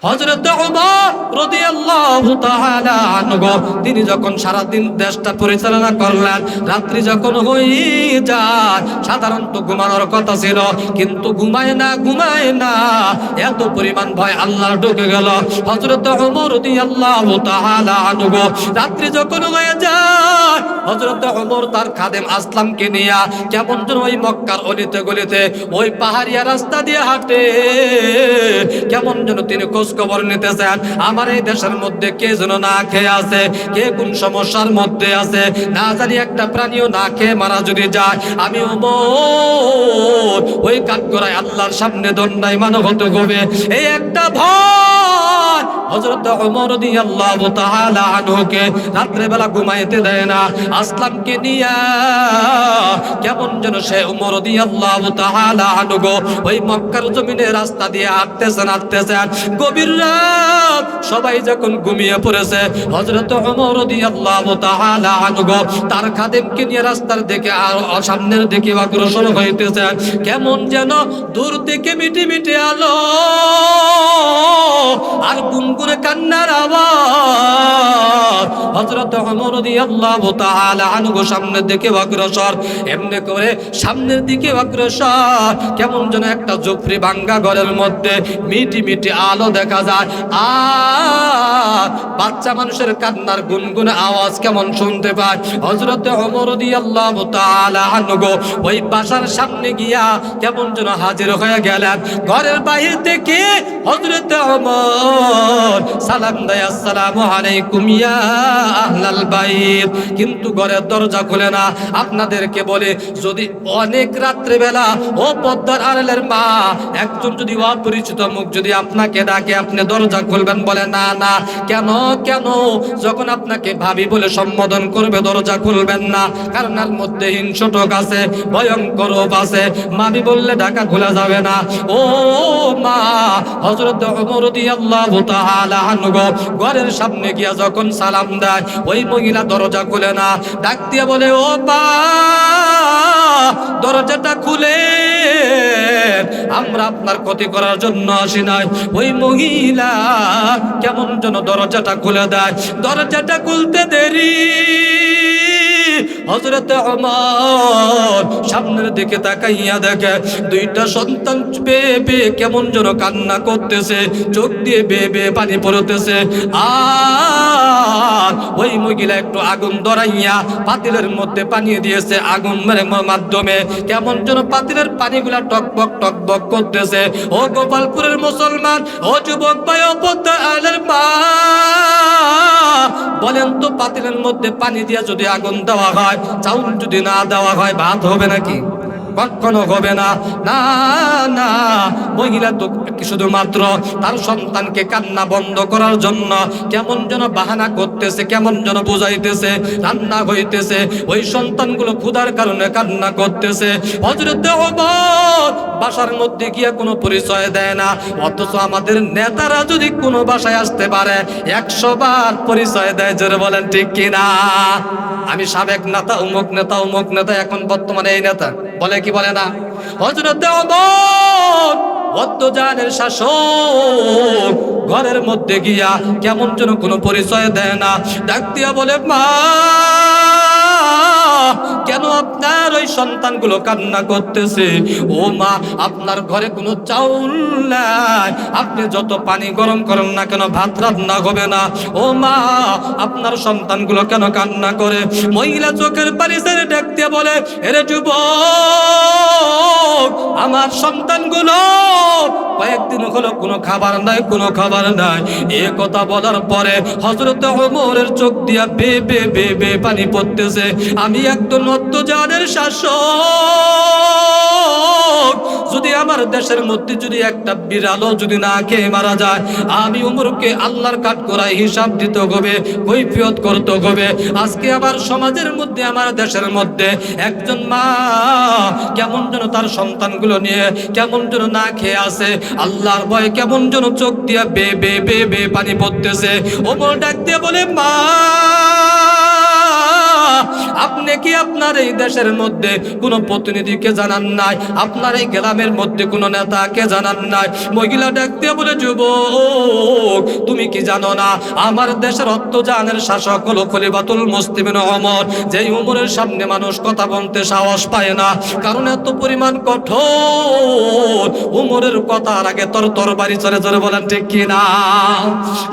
হযরত ওমর রাদিয়াল্লাহু তাআলা আনহু তিনি যখন সারা দিন দেশটা পরিচালনা করলেন, রাত্রি যখন হয়ে যায় সাধারণত ঘুমানোর কথা ছিল, কিন্তু ঘুমায় না, এত পরিমাণ ভয় আল্লাহর ঢুকে গেল। হযরত ওমর রাদিয়াল্লাহু তাআলা আনহু রাত্রি যখন হয়ে যায়, হযরত ওমর তার খাদেম আসলামকে নিয়ে কেমন যেন ওই মক্কার অলিতে গলিতে ওই পাহাড়িয়া রাস্তা দিয়ে হাঁটে, কেমন যেন তিনি খোঁজ খবর নিতেছেন আমার এই দেশের মধ্যে কে যেন না খেয়ে আছে, কে কোন সমস্যার মধ্যে আছে, না জানি একটা প্রাণীও না খেয়ে মারা যদি যায়, আমি ওমর ওই কাঠগড়ায় আল্লাহর সামনে দণ্ডায়মান হতে হবে, এই একটা ভয় হযরত ওমর রাদিয়াল্লাহু তাআলা আনহুকে রাত্রে বেলা ঘুমাইতে দেয় না। আসলামকে নিয়া কেমন যেন সে ওমর রাদিয়াল্লাহু তাআলা আনহু ওই মক্কার জমিনে রাস্তা দিয়ে হাঁটতেছেন, গভীর রাত সবাই যখন ঘুমিয়ে পড়েছে, হযরত ওমর রাদিয়াল্লাহু তাআলা আনহু তার খাদেমকে নিয়ে রাস্তার দিকে আর সামনের দিকে অগ্রসর হইতেছেন, কেমন যেন দূর থেকে মিটি মিটি আলো আর গুনগুনে কান্নার আওয়াজ। হযরত ওমর রাদিয়াল্লাহু তাআলা আনহু সামনের দিকে অগ্রসর, এমনি করে সামনের দিকে অগ্রসর, কেমন যেন একটা ঝুপড়ি ভাঙ্গা ঘরের মধ্যে মিটি মিটি আলো দেখা যায়, আর বাচ্চা মানুষের কান্নার গুনগুনে আওয়াজ কেমন শুনতে পায়। হযরত ওমর রাদিয়াল্লাহু তাআলা আনহু ওই বাসার সামনে গিয়া কেমন যেন হাজির হয়ে গেলেন। ঘরের বাহির থেকে হযরত ওমর সালাম দেয়, আসসালামু আলাইকুম ইয়া আহলাল বাইত, কিন্তু ঘরের দরজা খুলে না। আপনাদেরকে বলে, যদি অনেক রাত্রে বেলা ও পদ্মার আড়ালের মা একজন যদি অপরিচিত মুখ যদি আপনাকে ডাকে, আপনি দরজা খুলবেন? বলে না না। কেন? যখন আপনাকে ভাবি বলে সম্বোধন করবে দরজা খুলবেন না, কারণ এর মধ্যে হিংসটক আছে, ভয়ঙ্কর রূপ আছে, মাবি বললে ঢাকা খোলা যাবে না। ও মা, হযরত ওমর রাদিয়াল্লাহু তাআলা আনহু ঘরের সামনে গিয়া যখন সালাম দেয়, ওই মহিলা দরজা খুলে না, ডাক দিয়ে বলে, ও মা দরজাটা খুলে, আমরা আপনার ক্ষতি করার জন্য আসি নাই। ওই মহিলা কেমন যেন দরজাটা খুলে দেয়, দরজাটা খুলতে দেরি হযরত ওমর সামনের দিকে তাকাইয়া দেখে দুইটা সন্তান বেবে কেমন যেন কান্না করতেছে, চোখ দিয়ে বেবে পানি পড়তেছে, আর ওই মহিলা একটু আগুন ধরাইয়া পাতিলের মধ্যে পানি দিয়েছে, আগুনের মাধ্যমে কেমন যেন পাতিলের পানিগুলা টকবক করতেছে। ও গোপালপুরের মুসলমান, ও যুবক ভাই, ও পদ্মা আলের মা, বলেন তো পাতিলের মধ্যে পানি দিয়া যদি আগুন দেওয়া হয়, চাউল যদি না দেওয়া হয়, ভাত হবে নাকি? কখনো হবে না। না না, মহিলা তো শুধুমাত্র তার সন্তানকে কান্না বন্ধ করার জন্য কেমন যেন বাহানা করতেছে, কেমন যেন বুঝাইতেছে, রান্না হইতেছে, ওই সন্তানগুলো ক্ষুধার কারণে কান্না করতেছে। হযরত ওমর বাসার মধ্যে গিয়ে কোনো পরিচয় দেয় না, অথচ আমাদের নেতারা যদি কোনো বাসায় আসতে পারে 100 বার পরিচয় দেয়। জোরে বলেন ঠিক কিনা? আমি সাবেক নেতা, অমুক নেতা, এখন বর্তমানে এই নেতা, বলে কি বলে না? হযরত ওমর বদ্দজানের শাসক ঘরের মধ্যে গিয়া কেমন যেন কোনো পরিচয় দেয় না, ডাক দিয়া বলে, মা কেন আপনার ওই সন্তানগুলো কান্না করতেছে? ও মা, আপনার ঘরে কোনো চাউল নাই, আপনি যত পানি গরম করেন না কেন ভাত রান্না হবে না। ও মা, আপনার সন্তানগুলো কেন কান্না করে? মহিলা চোখের পানি ছেড়ে ডাক দিয়ে বলে, এরে যুবক, আমার সন্তানগুলো কয়েকদিন হলো কোনো খাবার নাই। এ কথা বলার পরে হযরত ওমরের চোখ দিয়া বে পানি পড়তেছে। আমি একজন অত্যাচারের শাসক, যদি আমার দেশের মধ্যে যদি একটা বিড়ালও যদি না খেয়ে মারা যায়, আমি ওমরকে আল্লাহর কাঠগড়ায় হিসাব দিতে হবে, কৈফিয়ত করতে হবে। আজকে আমার সমাজের মধ্যে, আমার দেশের মধ্যে একজন মা কেমন যেন তার সন্তানগুলো নিয়ে কেমন যেন না খেয়ে আছে, আল্লাহর ভয়ে কেমন যেন চোখ দিয়া বে পানি পড়তেছে। ওমর ডাক দিয়ে বলে, মা আপনি কি আপনার এই দেশের মধ্যে কোনো প্রতিনিধিকে জানান নাই? আপনার এই গ্রামের মধ্যে কোনো নেতাকে জানান নাই? মহিলা ডাক দিয়ে বলে, যুবক তুমি কি জানো না আমার দেশের অত্যাচারের শাসক হলো খলিফাতুল মুসলিমিন ওমর। যেই ওমরের সামনে মানুষ কথা বলতে সাহস পায় না, কারণ এত পরিমাণ কঠোর। ওমরের কথার আগে তরবারি চলে চলে, বলেন ঠিক কি না?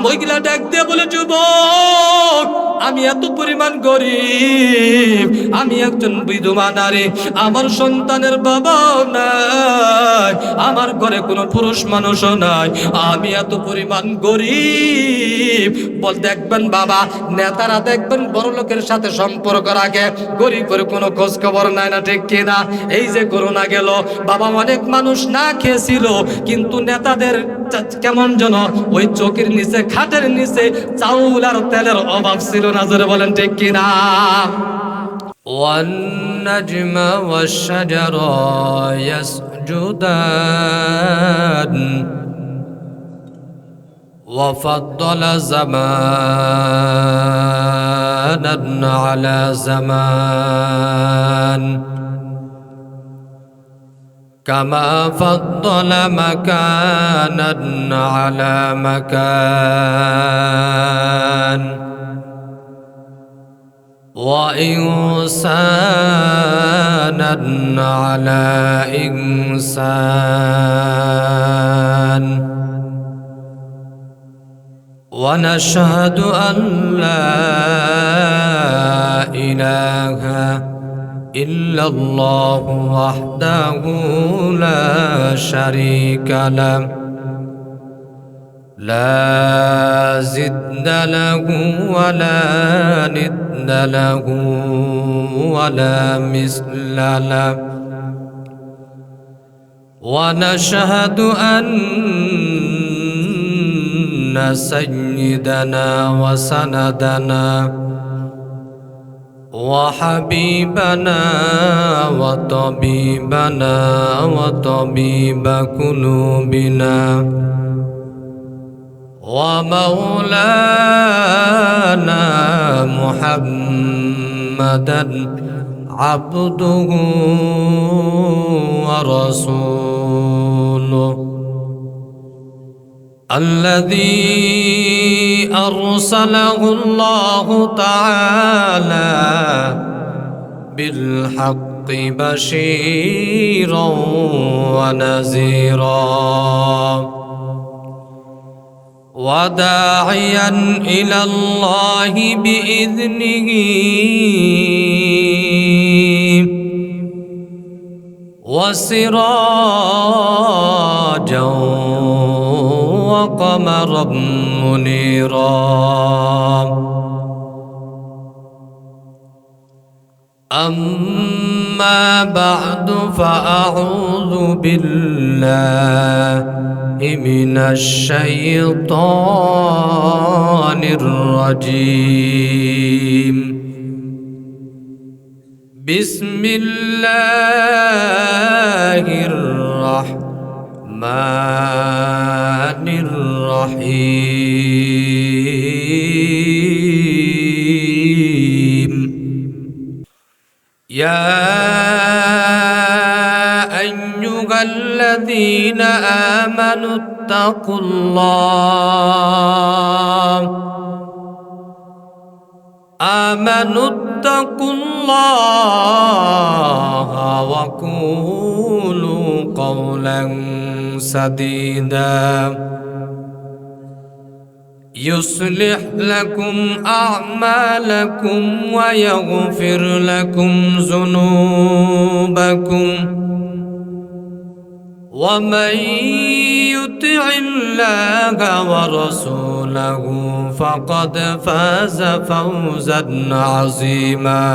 মহিলা ডাক দিয়ে বলে, যুবক আমি এত পরিমাণ গরিব, আমি একজন বিধবা নারী, আমার সন্তানের বাবা নাই, আমার ঘরে কোনো পুরুষ মানুষও নাই, আমি এত পরিমাণ গরিব। বল দেখবেন বাবা, নেতারা দেখবেন বড় লোকের সাথে সম্পর্ক রাখে, গরিবের কোনো খোঁজ খবর নাই, না ঠিক কিনা? এই যে করোনা গেল বাবা, অনেক মানুষ না খেয়েছিল, কিন্তু নেতাদের কেমন যেন ওই চোখের নিচে, খাটের নিচে চাউল আর তেলের অভাব ছিল না, জোরে বলেন ঠিক কিনা? والنجم والشجر يسجدان وفضل زمانا على زمان كما فضل مكانا على مكان وإنسانا على إنسان ونشهد أن لا إله إلا الله وحده لا شريك له لا زد له ولا ند له ولا مثل له ونشهد أن سيدنا وسندنا وحبيبنا وطبيبنا وطبيب قلوبنا ومولانا محمدا عبده ورسوله الذي أرسله الله تعالى بالحق بشيرا ونذيرا وداعيا إلى الله بإذنه وسراجا وقمرا منيرا أما بعد فأعوذ بالله من الشيطان الرجيم بسم الله الرحمن الرحيم يا أيها الذين آمنوا اتقوا الله وقولوا قولا سديدا يصلح لكم أعمالكم ويغفر لكم ذنوبكم ومن يطع الله ورسوله فقد فاز فوزا عظيما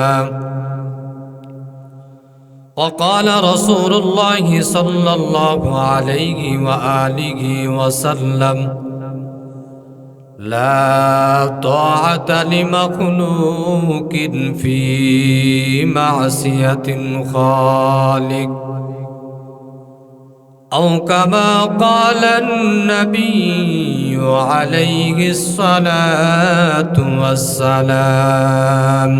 وقال رسول الله صلى الله عليه وآله وسلم لا طاعة لمخلوق في معصية الخالق أو كما قال النبي عليه الصلاة والسلام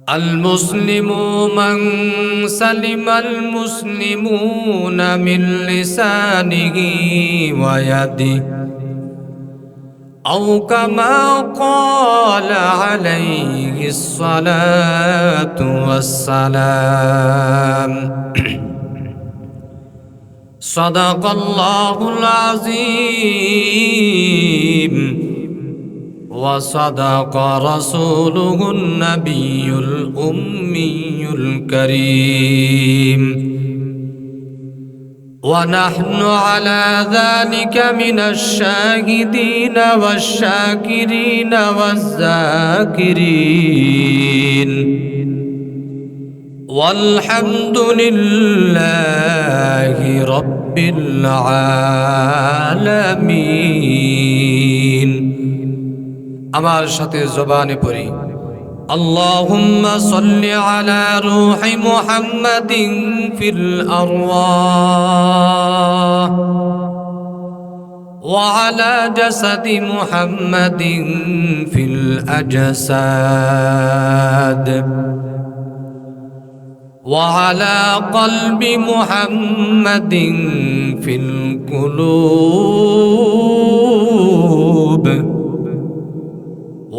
المسلم من سلم المسلمون من لسانه ويده أو كما قال عليه الصلاة والسلام صدق الله العظيم وصدق رسوله النبي الأمي الكريم ونحن على ذلك من الشاهدين والشاكرين والذاكرين والحمد لله رب العالمين আমার সাথে জবানে পড়ি اللهم صل على روح محمد في الأرواح وعلى جسد محمد في الأجساد وعلى قلب محمد في القلوب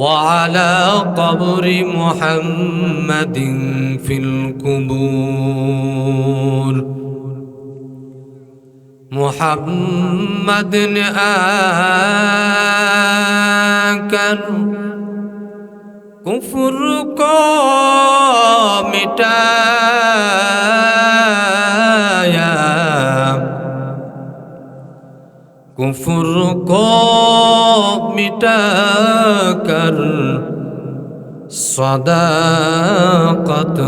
وعلى قبر محمد في القبور محمد آكر كفر کو مٹایا کفر کو مٹا کر صداقت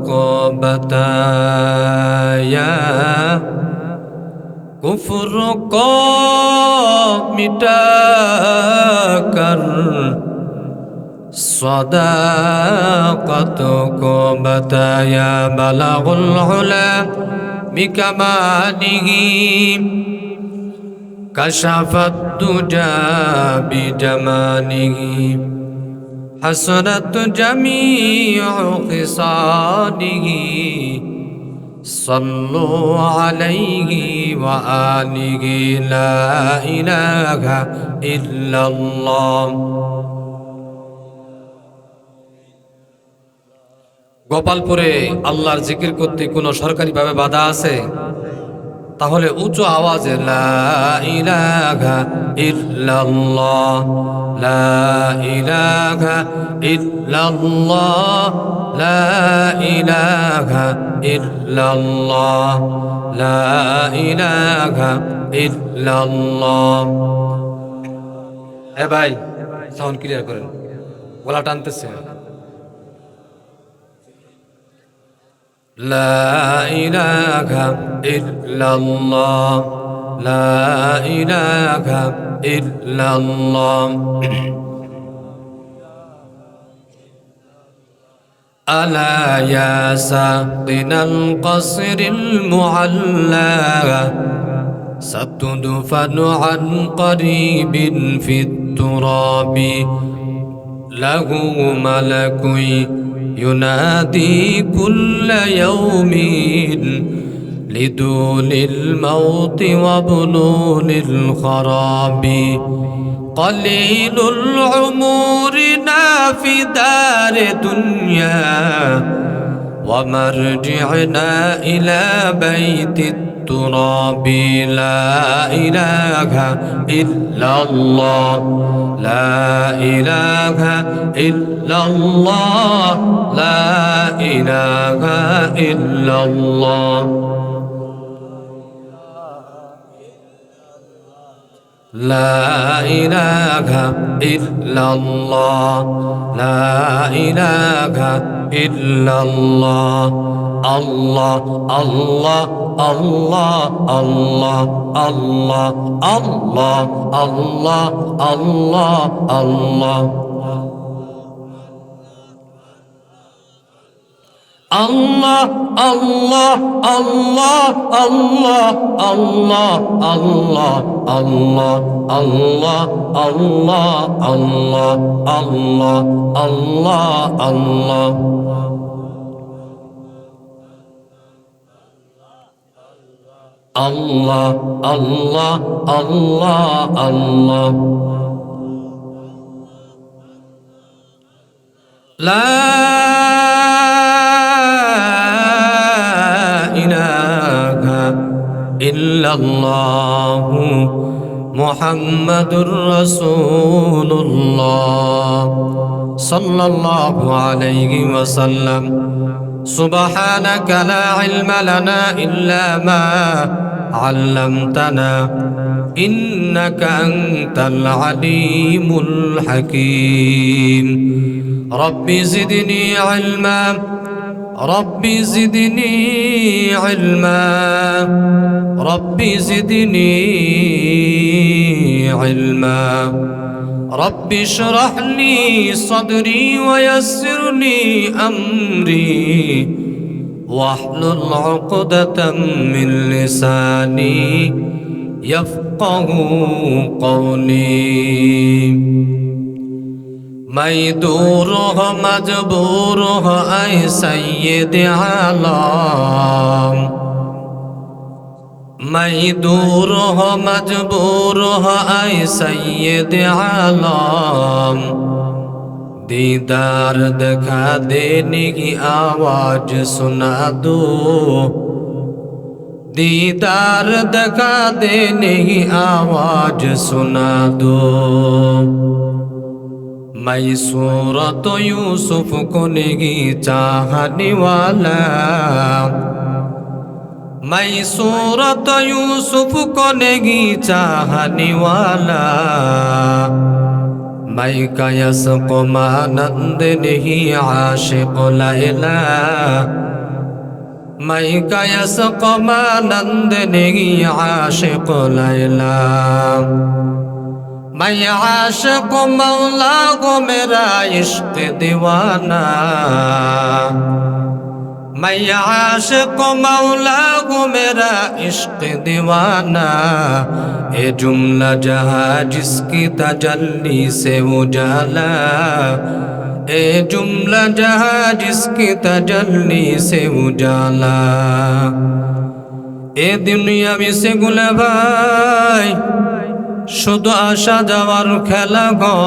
کو بتایا کفر کو مٹا کر صداقت کو بتایا بلغ العلا بکمالہ كشف الدجى بجماله حسنت جميع خصاله صلوا عليه وآله لا إله إلا الله গোপালপুরে আল্লাহর জিকির করতে কোনো সরকারিভাবে বাধা আছে? তাহলে উচ্চ আওয়াজে লা ইলাহা ইল্লাল্লাহ লা ইলাহা ইল্লাল্লাহ লা ইলাহা ইল্লাল্লাহ লা ইলাহা ইল্লাল্লাহ। ভাই সাউন্ড ক্লিয়ার করেন, গলা টানতেছে। لا إله إلا الله لا إله إلا الله ألا يا ساقنا القصر المعلى ستدفن عن قريب في التراب له ملك ينادي كل يوم لدول الموت وبنون الخراب قليل العمر في دار دنيا ومرجعنا إلى بيت التراب لا إله إلا الله لا إله إلا الله لا إله إلا الله لا إله إلا الله لا إله إلا الله الله الله الله الله الله الله الله الله الله আল্লাহ আল্লাহ আল্লাহ আল্লাহ আল্লাহ আল্লাহ আল্লাহ আল্লাহ আল্লাহ আল্লাহ আল্লাহ আল্লাহ আল্লাহ আল্লাহ আল্লাহ আল্লাহ আল্লাহ লা ইলাহা ইল্লাল্লাহু মুহাম্মাদুর রাসূলুল্লাহ সাল্লাল্লাহু আলাইহি ওয়াসাল্লাম سبحانك لا علم لنا إلا ما علمتنا إنك أنت العليم الحكيم رب زدني علما رب زدني علما رب زدني علما رب اشرح لي صدري ويسر لي أمري واحلل عقدة من لساني يفقه قولي मैं दूर हो मजबूर हो ऐ सैयद आलम मैं दूर हो मजबूर हो ऐ सैयद आलम दीदार दिखा देने की आवाज सुना दो दीदार दिखा देने की आवाज सुना दो मैं सूरत यूसुफ को नहीं चाहने वाला मैं सूरत यूसुफ को नहीं चाहने वाला मैं कयस को मानंद नहीं आशिक लैला मैं कयस को मानंद नहीं आशिक लैला मैं आशिक मौला को मेरा इश्क दीवाना मैं आशिक मौला को मेरा इश्क दीवाना ए जुमला जहाँ जिसकी तजल्ली से उजाला ए जुमला जहाँ जिसकी तजल्ली से उजाला ए दुनिया में से गुले भाई শুধু আসা যাওয়ার খেলা ঘর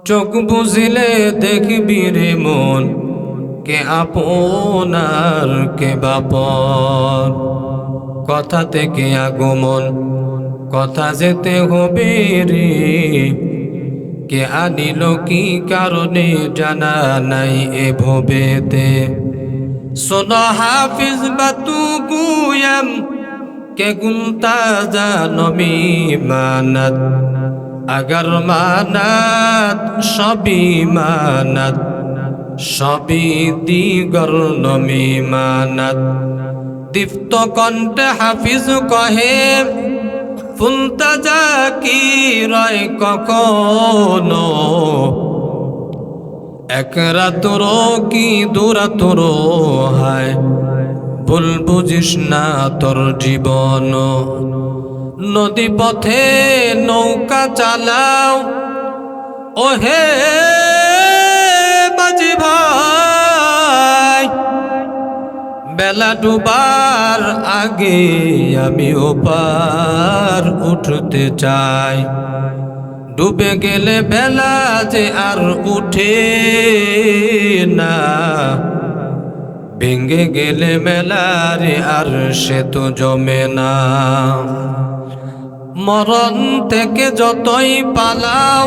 চোখ বুঝিলে দেখবি রে মন কে আপনার কে বাপর কথা থেকে আগমন কথা যেতে হবে রে কে আনিল কি কারণে জানা নাই এ ভবেতে सुनो हाफिज बतू गुयम के गुलता जानमी मानत अगर मानत सभी मानत सभी दीगर नमी मानत दीप्त कंठ हाफिज कहे फुलता जा की राय कखनो एक রাতরো কি দুরাতরো হায় ভুল বুঝিস না তোর জীবন নদী পথে নৌকা চালাও ও হে বাজি ভাই বেলা ডুবার আগে আমি ওপার উঠতে চাই ডুবে গেলে বেলা যে আর উঠে না ভেঙে গেলে মেলারে আর সে তো জমে না মরণ থেকে যতই পালাও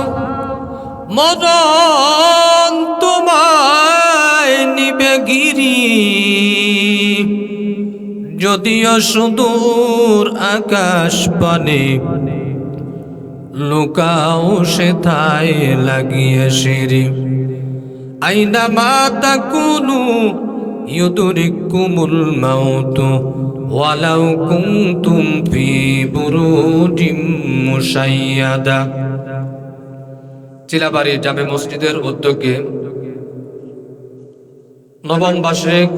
মরণ তোমায় নিবে গিরি যদিও সুদূর আকাশ পানে লুকাও সেথায় লাগিয়ে সিঁড়ি আইনা মা তাকুনু ইউদরিকুমুল মাউতু ওয়ালাউ কুনতুম ফি বুরুজিম মুশাইয়াদা চিলাবাড়ি জামে মসজিদের উদ্যোগে নবম বার্ষিক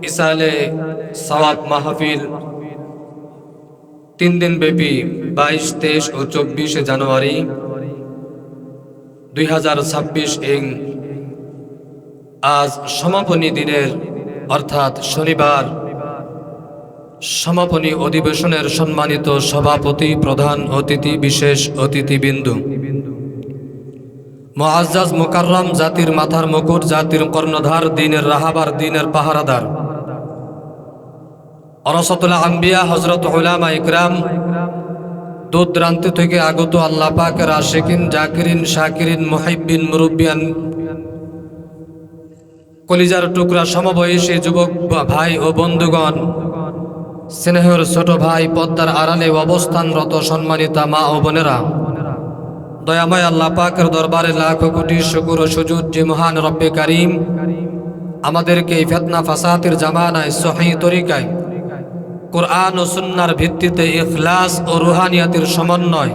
ইসালে সওয়াব মাহফিল 3 দিন ব্যাপী 22, 23 ও 24 জানুয়ারি 2026 আজ সমাপনী দিনের অর্থাৎ শনিবার সমাপনী অধিবেশনের সম্মানিত সভাপতি, প্রধান অতিথি, বিশেষ অতিথিবৃন্দ, মুআজ্জাজ মুকাররম, জাতির মাথার মুকুট, জাতির কর্ণধার, দ্বীনের রাহাবার, দ্বীনের পাহারাদার, ওরাসাতুল আম্বিয়া হযরত উলামা ইকরাম, দূর দূরান্ত থেকে আগত আল্লাহ পাকের আশিকিন, জাকিরিন, শাকিরিন, মুহিব্বিন, মুরব্বিয়ান, কলিজার টুকরা সমবয়সী যুবক ভাই ও বন্ধুগণ, স্নেহের ছোট ভাই, পদ্মার আড়ালে অবস্থানরত সম্মানিতা মা ও বোনেরা, দয়াময় আল্লাহ পাকের দরবারে লাখো কোটি শুকর ও সুজুদ যে মহান রব্বে কারীম আমাদেরকে এই ফিতনা ফাসাদের জামানায় সহিহ তরিকায় কোরআন ও সুন্নাহর ভিত্তিতে ইখলাস ও রুহানিয়াতের সমন্বয়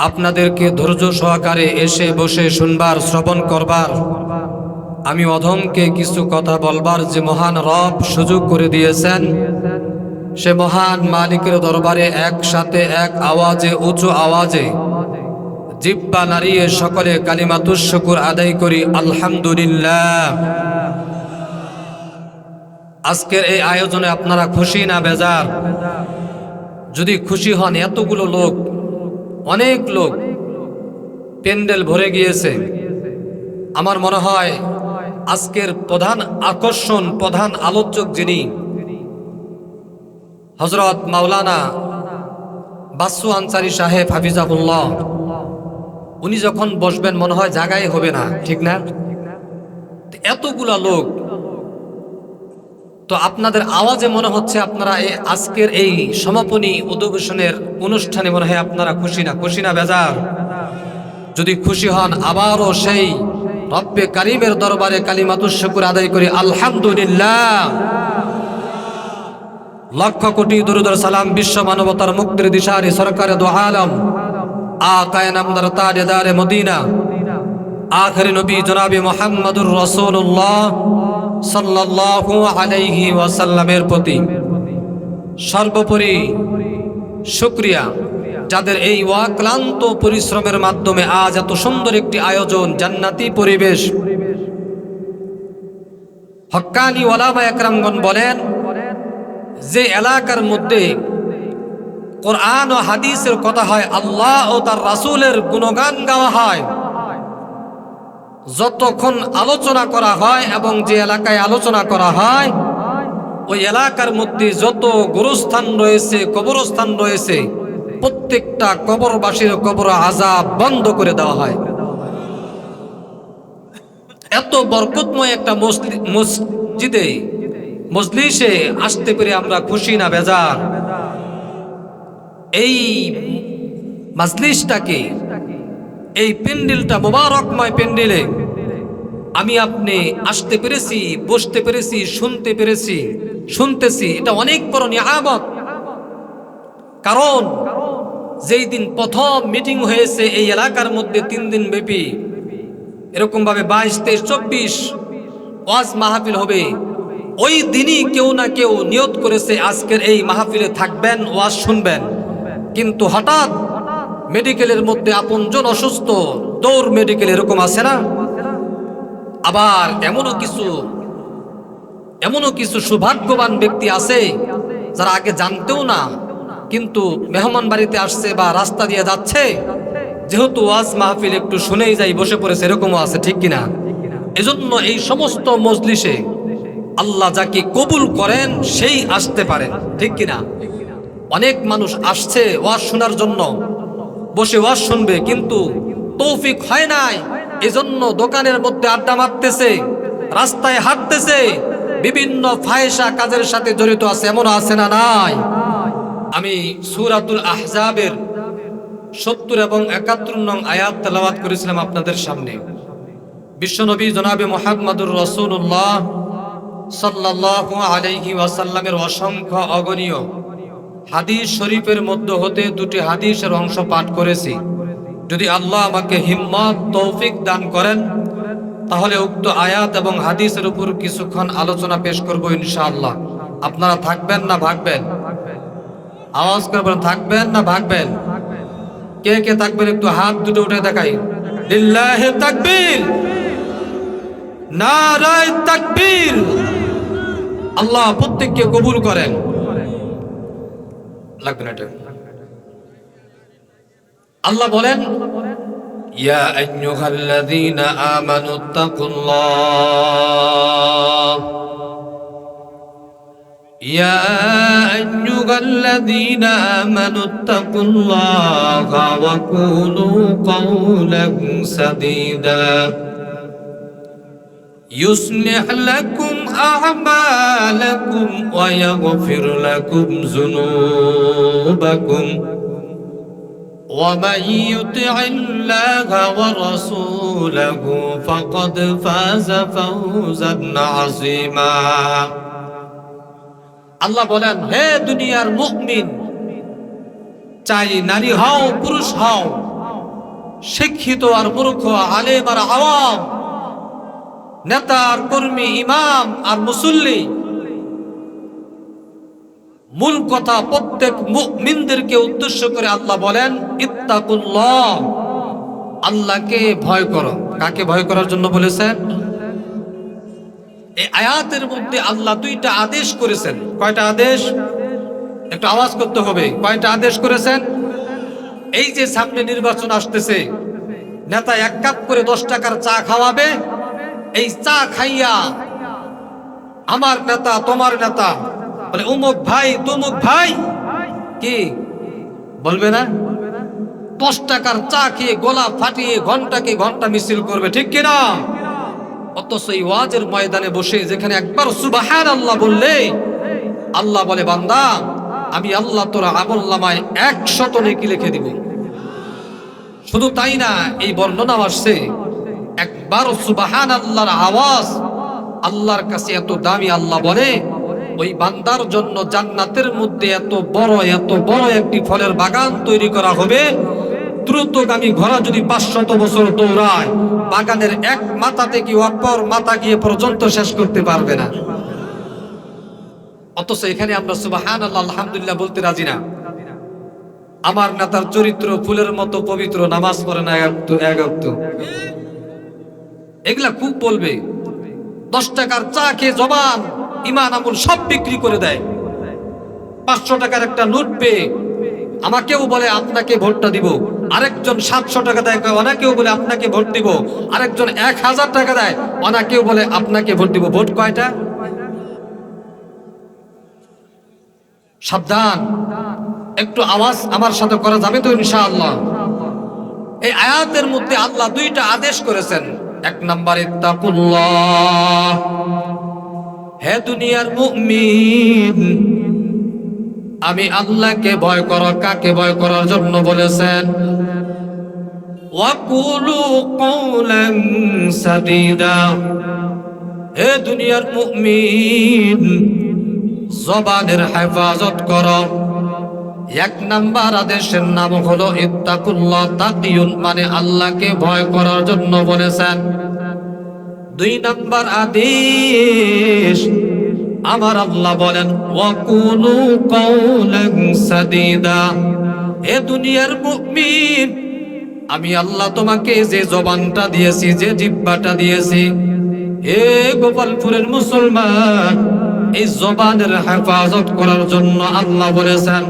আপনাদেরকে ধৈর্য সহকারে এসে বসে শুনবার, শ্রবণ করবার, আমি অধমকে কিছু কথা বলবার যে মহান রব সুযোগ করে দিয়েছেন, সে মহান মালিকের দরবারে একসাথে এক আওয়াজে, উঁচু আওয়াজে জিহ্বা নাড়িয়ে সকলে কালিমাতুশ শুকর আদায় করি আলহামদুলিল্লাহ। আজকের এই আয়োজনে আপনারা খুশি না বেজার? যদি খুশি হন, এতগুলো লোক, অনেক লোক, প্যান্ডেল ভরে গিয়েছে। আমার মনে হয় আজকের প্রধান আকর্ষণ, প্রধান আলোচক যিনি হযরত মাওলানা বাসু আনসারী সাহেব হাফিজাহুল্লাহ, উনি যখন বসবেন মনে হয় জায়গায় হবে না, ঠিক না? এতগুলা লোক, তো আপনাদের আওয়াজে মনে হচ্ছে আপনারা আজকের এই সমাপনী অধিবেশনের অনুষ্ঠানে মনে হয় আপনারা খুশি না? খুশি না বেজার? যদি খুশি হন, আবারও সেই রব্বে কারীমের দরবারে কালিমাতুশ শুকর আদায় করি আলহামদুলিল্লাহ। লক্ষ কোটি দরুদ ও সালাম বিশ্ব মানবতার মুক্তির দিশারি সরকারে দো আলম আকায়ে নামদার তাজদারে মদিনা আখির নবী জনাবে মুহাম্মদুর রাসূলুল্লাহ সাল্লাল্লাহু আলাইহি ওয়াসাল্লামের প্রতি সর্বোপরি শুকরিয়া, যাদের এই অক্লান্ত পরিশ্রমের মাধ্যমে আজ এত সুন্দর একটি আয়োজন, জান্নাতি পরিবেশ। হক্কানি ওলামা একরামগণ বলেন, যে এলাকার মধ্যে কোরআন ও হাদিসের কথা হয়, আল্লাহ ও তার রাসূলের গুণগান গাওয়া হয়, যতক্ষণ আলোচনা করা হয় এবং যে এলাকায় আলোচনা করা হয় ওই এলাকার মধ্যে যত গোরস্থান রয়েছে, কবরস্থান রয়েছে, প্রত্যেকটা কবরবাসীর কবর আযাব বন্ধ করে দেওয়া হয়। এত বরকতময় একটা মসজিদে, মজলিসে আসতে পেরে আমরা খুশি না বেজার? এই মজলিসটাকে, এই প্যান্ডেলটা, মোবারকময় প্যান্ডেলে আমি আপনি আসতে পেরেছি, বসতে পেরেছি, শুনতে পেরেছি, শুনতেছি, এটা অনেক বড় নিয়ামত। কারণ যেই দিন প্রথম মিটিং হয়েছে এই এলাকার মধ্যে 3 দিন ব্যাপী, এরকম ভাবে 22, 23, 24 ওয়াজ মাহফিল হবে, ওই দিনই কেউ না কেউ নিয়ত করেছে আজকের এই মাহফিলে থাকবেন, ওয়াজ শুনবেন। কিন্তু হঠাৎ মেডিকেলের মধ্যে আপনজন অসুস্থ, দৌড় মেডিকেল, এরকম আছে না? আবার এমনও কিছু সৌভাগ্যবান ব্যক্তি আছে যারা আগে জানতেও না, কিন্তু মেহমান বাড়িতে আসছে বা রাস্তা দিয়ে যাচ্ছে, যেহেতু ওয়াজ মাহফিল একটু শুনেই যাই, বসে পড়েছে, এরকমও আছে, ঠিক কিনা? এজন্য এই সমস্ত মজলিসে আল্লাহ যাকে কবুল করেন সেই আসতে পারেন, ঠিক কিনা? অনেক মানুষ আসছে ওয়াজ শোনার জন্য, বসে ওয়াজ শুনবে, কিন্তু তৌফিক হয় নাই, এজন্য দোকানের মধ্যে আড্ডা মারতেছে, রাস্তায় হাঁটতেছে, বিভিন্ন ফাহিশা কাজের সাথে জড়িত আছে, এমন আছে না নাই? আমি সূরাতুল আহজাবের 70 এবং 71 নং আয়াত তেলাওয়াত করেছিলাম আপনাদের সামনে। বিশ্বনবী জনাবে মুহাম্মদুর রাসূলুল্লাহ সাল্লাল্লাহু আলাইহি ওয়াসাল্লামের অসংখ্য অগণীয় হাদিস শরীফের মধ্য হতে 2টি হাদিসের অংশ পাঠ করেছি। যদি আল্লাহ আমাকে হিম্মত তৌফিক দান করেন তাহলে উক্ত আয়াত এবং হাদিসের উপর কিছুক্ষণ আলোচনা পেশ করব ইনশাআল্লাহ। আপনারা থাকবেন না ভাগবেন? আওয়াজ করবেন, থাকবেন না ভাগবেন? কে কে থাকবেন একটু হাত দুটো উঠে দেখাই। লিল্লাহি তাকবীর, নারায়ে তাকবীর। আল্লাহ প্রত্যেককে কবুল করেন। লাগবে না এটা। আল্লাহ বলেন, ইয়া আইয়ুহাল্লাযীনা আমানুত্তাকুল্লাহ, ইয়া আইয়ুহাল্লাযীনা আমানুত্তাকুল্লাহা ওয়া কুলু কাওলান সাদীদা يصلح لكم أعمالكم ويغفر لكم ذنوبكم ومن يطع الله ورسوله فقد فاز فوزا عظيما। আল্লাহ বলেন, হে দুনিয়ার মুমিন, চাই নারী হও পুরুষ হও, শিক্ষিত আর মূর্খ, আলেম আর আওয়াম, নেতা আর কর্মী, ইমাম আর মুসল্লি, মূল কথা প্রত্যেক মুমিনদেরকে উদ্দেশ্য করে আল্লাহ বলেন, ইত্তাকুল্লাহ, আল্লাহকে ভয় করো। কাকে ভয় করার জন্য বলেছেন? এই আয়াতের মধ্যে আল্লাহ দুইটা আদেশ করেছেন। কয়টা আদেশ? একটু আওয়াজ করতে হবে। কয়টা আদেশ করেছেন? এই যে সামনে নির্বাচন আসতেছে, নেতা 1 কাপ করে 10 টাকার চা খাওয়াবে। এই চা খাইয়া আমার নেতা, তোমার নেতা বলে অমুক ভাই তমুক ভাই, কি বলবে না? 10 টাকার চা খেয়ে গলা ফাটিয়ে ঘন্টাকে ঘন্টা মিছিল করবে, ঠিক কিনা? অথচ এই ওয়াজের ময়দানে বসে যেখানে একবার সুবহানাল্লাহ বললে আল্লাহ বলে, বান্দা আমি আল্লাহ তোর আমলনামায় 100 নেকি লিখে দিব। শুধু তাই না, এই বর্ণনা আসছে একবার সুবহানাল্লাহর আওয়াজ আল্লাহর কাছে এত দামি, আল্লাহ বলে ওই বান্দার জন্য জান্নাতের মধ্যে এত বড় একটি ফলের বাগান তৈরি করা হবে। দ্রুতগামী ঘোড়া যদি 500 বছর দৌড়ায়, বাগানের এক মাথা থেকে অপর মাথা গিয়ে পর্যন্ত শেষ করতে পারবে না। অথচ এখানে আমরা সুবহানাল্লাহ আলহামদুলিল্লাহ বলতে রাজি না। আমার নেতার চরিত্র ফুলের মতো পবিত্র, নামাজ পড়ে না এক ওয়াক্ত, এগুলা খুব বলবে। 10 টাকার চা খেয়ে জবান, ইমান, আমল সব বিক্রি করে দেয়। 500 টাকার একটা নোট পেয়ে আমাকেও বলে আপনাকে ভোটটা দিব, আরেকজন 700 টাকা দেয়, ওনাকেও বলে আপনাকে ভোট দিব, আরেকজন 1000 টাকা দেয়, ওনাকেও বলে আপনাকে ভোট দিব। ভোট কয়টা? সাবধান, একটু আওয়াজ আমার সাথে করা যাবে তো ইনশাআল্লাহ? এই আয়াতের মধ্যে আল্লাহ দুইটা আদেশ করেছেন। 1 নাম্বার ইত্তাকুল্লাহ, হে দুনিয়ার মুমিন আমি আল্লাহকে ভয় করো। কাকে ভয় করার জন্য বলেছেন? ওয়া কুলু কাওলান সাদীদা, হে দুনিয়ার মুমিন জবানের হেফাজত করো। 1 নাম্বার আদেশের নাম হলো ইত্তাকুল্লাহ, তাকিয়ুন মানে আল্লাহকে ভয় করার জন্য বলেছেন। 2 নাম্বার আদেশ আমার আল্লাহ বলেন, ওয়া কুলু কাওলান সাদীদা, হে দুনিয়ার মুমিন আমি আল্লাহ তোমাকে যে জবানটা দিয়েছি, যে জিহ্বাটা দিয়েছি, হে গোপালপুরের মুসলমান, এই জবানের হেফাজত করার জন্য আল্লাহ বলেছেন।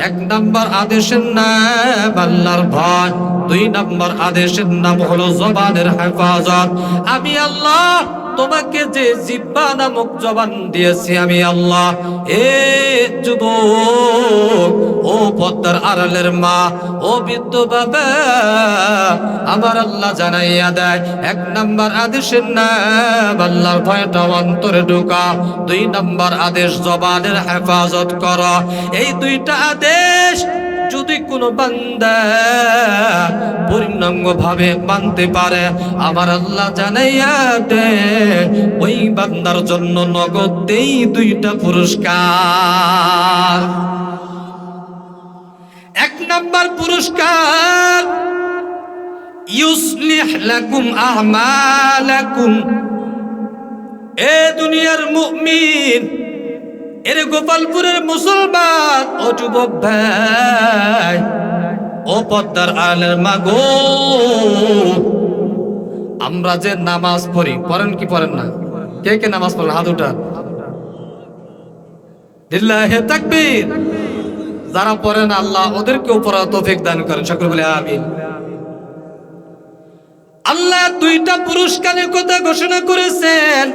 1 নাম্বার আদেশের নাম আল্লাহর ভয়, 2 নাম্বার আদেশের নাম হলো জবানের হেফাজত। আমি আল্লাহ তোমাকে যে জিহ্বা নামক জবান দিয়েছি, আমি আল্লাহ। এ যুবক, ও পদ্মার আড়ালের মা, ও বৃদ্ধ বাবা, আমার আল্লাহ জানাইয়া দেয় 1 নাম্বার আদেশের নাম আল্লাহর ভয়টা অন্তরে ঢোকা, 2 নাম্বার আদেশ জবানের হেফাজত করা। এই 2টা আদেশ যদি কোনো বান্দা পূর্ণাঙ্গ ভাবে মানতে পারে, আমার আল্লাহ জানাইয়া দে ওই বান্দার জন্য নগদেই 2টা পুরস্কার। 1 নাম্বার পুরস্কার ইউসলিহ লাকুম আ'মালাকুম। এ দুনিয়ার মুমিন, এর গোপালপুরের মুসলমান, ও যুবক ভাই, ও পদ্মার আলের মাগো, আমরা যে নামাজ পড়ি, পড়েন কি পড়েন না? কে কে নামাজ পড়েন হাত উঠান। লিল্লাহি তাকবীর। যারা পড়েন আল্লাহ ওদেরকেও পড়ার তৌফিক দান করেন, সকলে বলে আমিন। আল্লাহ দুইটা পুরস্কারের কথা ঘোষণা করেছেন।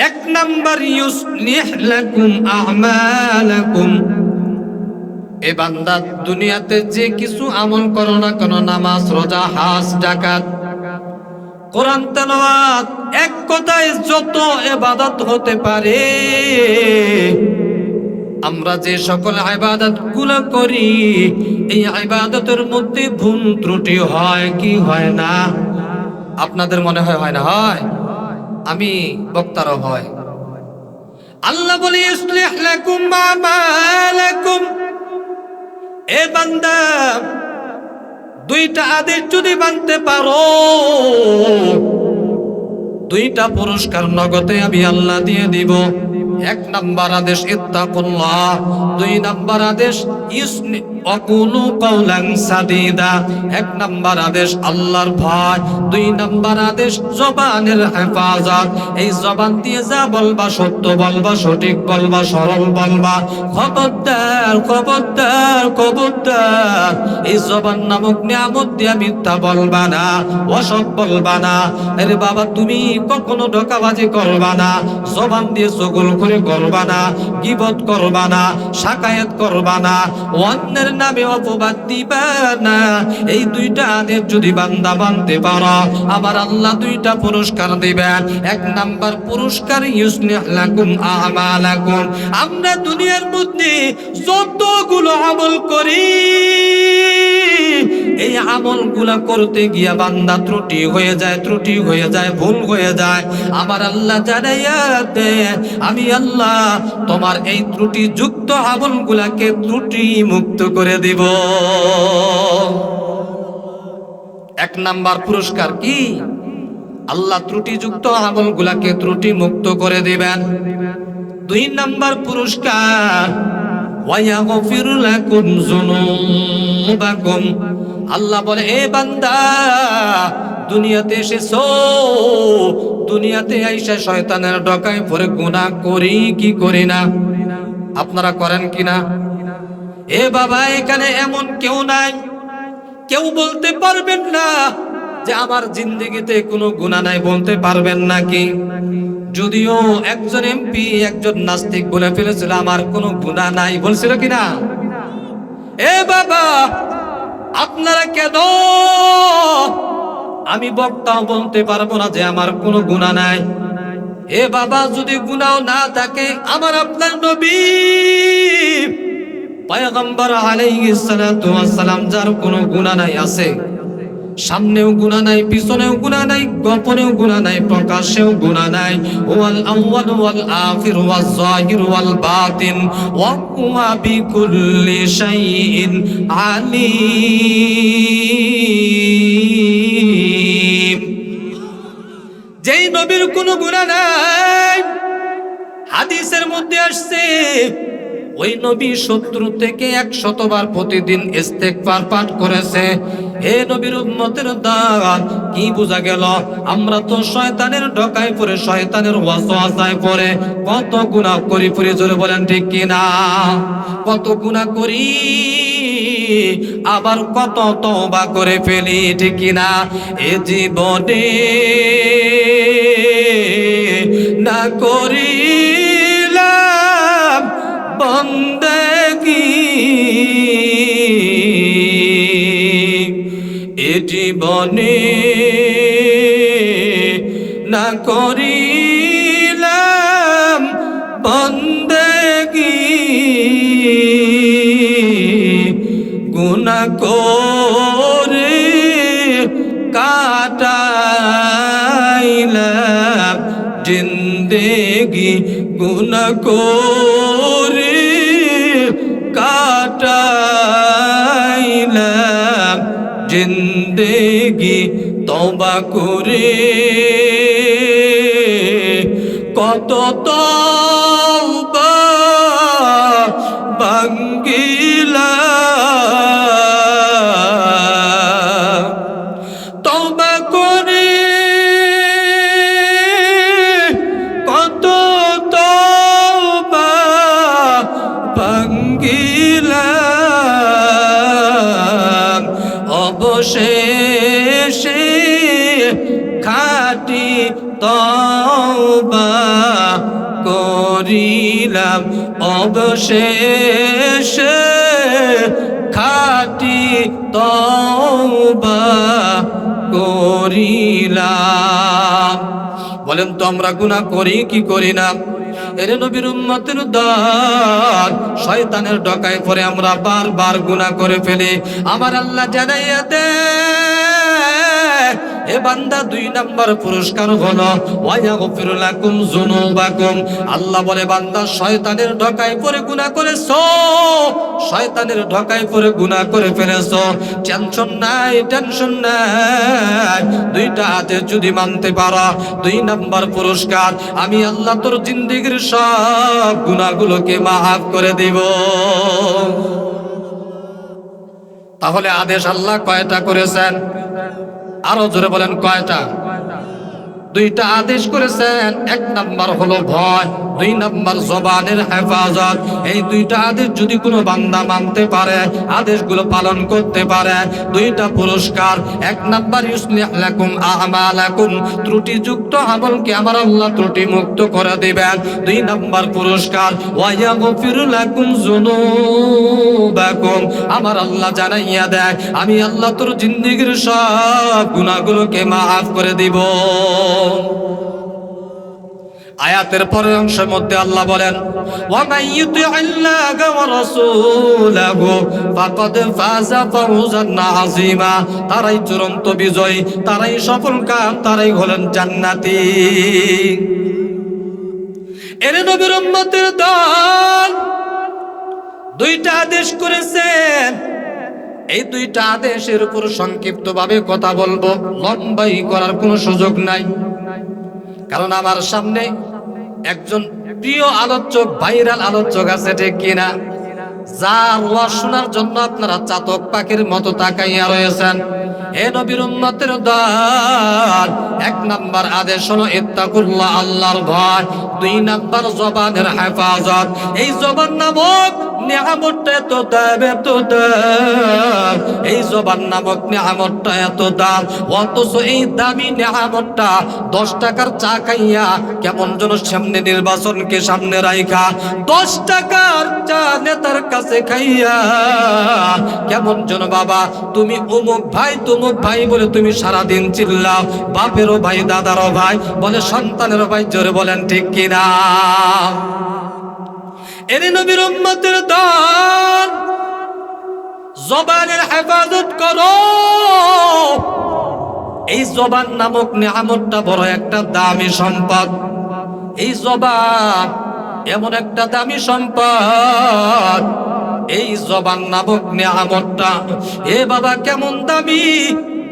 এক নাম্বার, ইউসলিহ লাকুম আ'মালাকুম। এ বান্দা, দুনিয়াতে যে কিছু আমল করো না কেন, নামাজ, রোজা, হজ, যাকাত, কোরআন তেলাওয়াত, এক কথায় যত ইবাদত হতে পারে, আমরা যে সকল ইবাদত গুলো করি, এই ইবাদতের মধ্যে ভুল ত্রুটি হয় কি হয় না? আপনাদের মনে হয় হয় না? হয়। আমি বক্তারও হয়। আল্লাহ বলে ইউসলিহ লাকুম আ'মালাকুম। এ বান্দা, দুইটা আদেশ যদি মানতে পারো, দুইটা পুরস্কার নগদে আমি আল্লাহ দিয়ে দিব। এক নাম্বার আদেশ ইত্তাকুল্লাহ, দুই নাম্বার আদেশ ওয়াকুলু কাওলান সাদীদা। এক নাম্বার আদেশ আল্লাহর ভয়, দুই নাম্বার আদেশ জবানের হেফাজত। এই জবান দিয়ে যা বলবা, সত্য বলবা, সঠিক বলবা, সরল বলবা। খবরদার খবরদার খবরদার, এই জবান নামক নিয়ামত দিয়ে মিথ্যা বলবা না, অসৎ বলবা না। আরে বাবা, তুমি কখনো ধোঁকাবাজি করবা না, জবান দিয়ে চগল করে করবা না, গীবত করবা না, শাকায়াত করবা না, অন্যের নামে অপবাদ দিবা না। এই দুইটা আদেশ যদি বান্দা মানতে পারো, আমার আল্লাহ দুইটা পুরস্কার দিবেন। এক নাম্বার পুরস্কার, ইউসলিহ লাকুম আ'মালাকুম। আমরা দুনিয়ার মধ্যে যতগুলো আমল করি, এই আমলগুলা করতে গিয়া বান্দা ত্রুটি হয়ে যায়, ত্রুটি হয়ে যায়, ভুল হয়ে যায়। আমার আল্লাহ জানাইয়া দেন, আমি আল্লাহ তোমার এই ত্রুটি যুক্ত আমলগুলাকে ত্রুটি মুক্ত করে দিব। এক নাম্বার পুরস্কার কি? আল্লাহ ত্রুটিযুক্ত আমলগুলাকে ত্রুটি মুক্ত করে দিবেন। দুই নাম্বার পুরস্কার, ওয়ায়াগফির লাকুম যুনুবাকুম। আল্লাহ বলে, এ বান্দা, দুনিয়াতে এসেছো, দুনিয়াতে আইসা শয়তানের ডকায় পড়ে গুনাহ করি কি করি না? আপনারা করেন কিনা? এ বাবা, এখানে এমন কেউ নাই, কেউ বলতে পারবেন না যে আমার জিন্দেগিতে কোনো গুনাহ নাই, বলতে পারবেন নাকি? যদিও একজন এমপি, একজন নাস্তিক বলে ফেলেছিল আমার কোনো গুনাহ নাই, বলছিল কিনা? এ বাবা, আপনারা কেন? আমি বক্তাও বলতে পারবো না যে আমার কোনো গুনাহ নাই। এ বাবা, যদি গুনাহ না থাকে, আমার আপনার নবী পয়গম্বর আলাইহিস সালাতু ওয়াস সালাম, যার কোনো গুনাহ নাই, আছে সামনেও গুনাহ নাই, পিছনেও গুনাহ নাই, গোপনেও গুনাহ নাই, প্রকাশ্যেও গুনাহ নাই। ওয়াল আউয়াল ওয়াল আখির ওয়াজ যাহির ওয়াল বাতিন ওয়া হুয়া বিকুল্লি শাইইন আলিম। যেই নবীর কোনো গুনাহ নাই, হাদিসের মধ্যে আসছে, ওই নবী শত্রু থেকে 100 বার প্রতিদিন ইস্তেগফার পাঠ করেছে। হে নবীর উম্মতের দল, কি বোঝা গেল? আমরা তো শয়তানের ঢকায় পড়ে, শয়তানের ওয়াসওয়াসায় পড়ে কত গুনাহ করি, পড়ে জোরে বলেন ঠিক কিনা? কত গুনাহ করি, আবার কত তওবা করে ফেলি, ঠিক কিনা? এ জীবনে না করিলাম বন্দেগী, এ জীবনে না করিলাম বন্দেগী, গুনাহ করে কাটাইলাম জিন্দেগি, গুনাহ করে কাটাইলাম জিন্দেগি। জিন্দেগি তওবা করে কত তওবা ভাঙ্গিলা তওবা করে কত তওবা ভাঙ্গিলাম অবশেষে খাঁটি তওবা করিলাম অবশেষে খাঁটি তওবা করিলাম। বলেন তো আমরা গুনাহ করি কি করি না? এর নবীর উম্মতের দল শয়তানের ডকায় পড়ে আমরা বারবার গুনাহ করে ফেলি। আমার আল্লাহ জানাইয়া দেয়, এ বান্দা 2 নাম্বার পুরস্কার হলো ওয়ায়াগফিরু লাকুম যুনুবাকুম। আল্লাহ বলে, বান্দা শয়তানের ঢকায় পড়ে গুনাহ করেছো, শয়তানের ঢকায় পড়ে গুনাহ করে ফেলেছো, টেনশন নাই, টেনশন নাই। 2টা আদেশ যদি মানতে পারো, 2 নাম্বার পুরস্কার, আমি আল্লাহ তোর জিন্দেগির সব গুনাহগুলোকে মাফ করে দিব। তাহলে আদেশ আল্লাহ কয়টা করেছেন? আরো জোরে বলেন কয়টা? 2টা আদেশ করেছেন। 1 নাম্বার হলো ভয়, 2 নাম্বার জবানের হেফাজত। এই 2টা আদেশ যদি কোনো বান্দা মানতে পারে, আদেশগুলো পালন করতে পারে, 2টা পুরস্কার। 1 নাম্বার ইউসলিহ লাকুম আমালাকুম, ত্রুটিযুক্ত আমলকে আমার আল্লাহ ত্রুটি মুক্ত করে দিবেন। 2 নাম্বার পুরস্কার ওয়ায়াগফির লাকুম যুনুবাকুম, আমার আল্লাহ জানাইয়া দেয়, আমি আল্লাহ তোর জিন্দেগির সব গুনাহগুলোকে মাফ করে দিব। আয়াতের পরের অংশের মধ্যে আল্লাহ বলেন, ওয়া মান ইউতি'আল্লাহা ওয়া রাসূলাহু ফাকাদ ফাযা ফাওজান আযীমা, তারাই চূড়ান্ত বিজয়ী, তারাই সফলকাম, তারাই হলেন জান্নাতি। এর নবীর উম্মতের দল 2টা আদেশ করেছেন। এই 2টা আদেশের উপর সংক্ষিপ্তভাবে কথা বলবো, লম্বাই করার কোনো সুযোগ নাই। কারণ আমার সামনে একজন প্রিয় আলোচক, ভাইরাল আলোচক আছে, ঠিক কিনা? যার ওয়াজ শোনার জন্য আপনারা চাতক পাখির মতো তাকাইয়া রয়েছেন। এ নবীর উম্মতের দল 1 নাম্বার আদেশ হলো ইত্তাকুল্লাহ, আল্লাহর ভয়। 2 নাম্বার জবানের হেফাজত। এই জবান নামক নিয়ামতটা এত দাম, এত দাম, এই জবান নামক নিয়ামতটা এত দাম, অথচ এই দামি নিয়ামতটা 10 টাকার চা খাইয়া কেমন যেন সামনে নির্বাচনকে সামনে রাইখা 10 টাকার চা নেতার কাছে খাইয়া কেমন যেন বাবা তুমি অমুক ভাই তমুক ভাই বলে তুমি সারাদিন চিল্লাও, বাপেরও ভাই, দাদারও ভাই বলে, সন্তানেরও ভাই, জোরে বলেন ঠিক কিনা? এর নবীর উম্মতের দল জবানের হেফাজত করো। এই জবান নামক নিয়ামতটা বড় একটা দামি সম্পদ। এই জবান এমন একটা দামি সম্পদ, এই জবান নামক নিয়ামতটা এ বাবা কেমন দামি,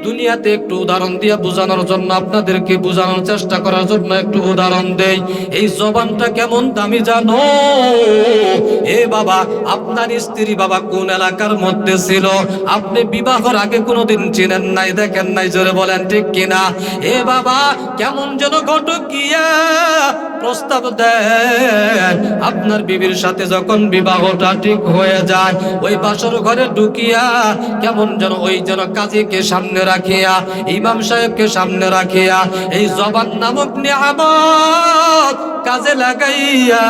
দুনিয়াতে একটু উদাহরণ দিয়ে বোঝানোর জন্য, আপনাদেরকে বোঝানোর চেষ্টা করার জন্য একটু উদাহরণ দেই। এই জবানটা কেমন দামি জানো? এ বাবা, আপনার স্ত্রী বাবা কোন এলাকার মধ্যে ছিল, আপনি বিবাহের আগে কোনোদিন চিনেন নাই, দেখেন নাই, জোরে বলেন ঠিক কিনা? এ বাবা, কেমন যেন ঘটক গিয়া প্রস্তাব দেয়, আপনার বিবির সাথে যখন বিবাহটা ঠিক হয়ে যায়, ওই বাসর ঘরে ঢুকিয়া কেমন যেন ওই যেন কাজীকে সামনে রাখিয়া, ইমাম সাহেবকে সামনে রাখিয়া এই জবান নামক নিয়ামত কাজে লাগাইয়া,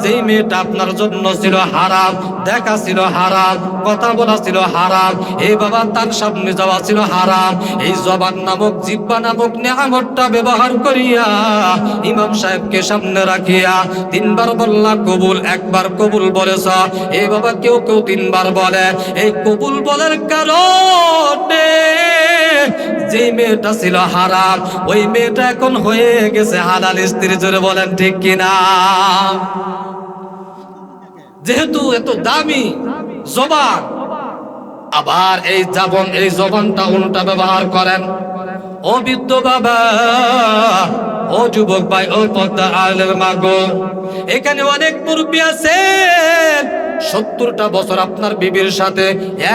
যেই মেয়েটা আপনার জন্য ছিল হারাম, দেখা ছিল হারাম, কথা বলা ছিল হারাম, এই বাবা তার সামনে যাওয়া ছিল হারাম, এই জবান নামক জিহ্বা নামক নিয়ামতটা ব্যবহার করিয়া ইমাম সাহেবকে সামনে রাখিয়া 3 বার বললা কবুল, 1 বার কবুল বলেছ। এই বাবা কেউ কেউ 3 বার বলে। এই কবুল বলার কারণে যে মেয়েটা ছিল হারাম, ওই মেয়েটা এখন হয়ে গেছে হালাল স্ত্রী, জোরে বলেন ঠিক কিনা? যেহেতু এত দামি জবান, আবার এই জবানটা উল্টা ব্যবহার করেন। ও বৃদ্ধ বাবা, ও যুবক ভাই, ও পদ্মা আলের মাগো, এখানে অনেক মুরব্বী আছেন 70টা বছর আপনার বিবির সাথে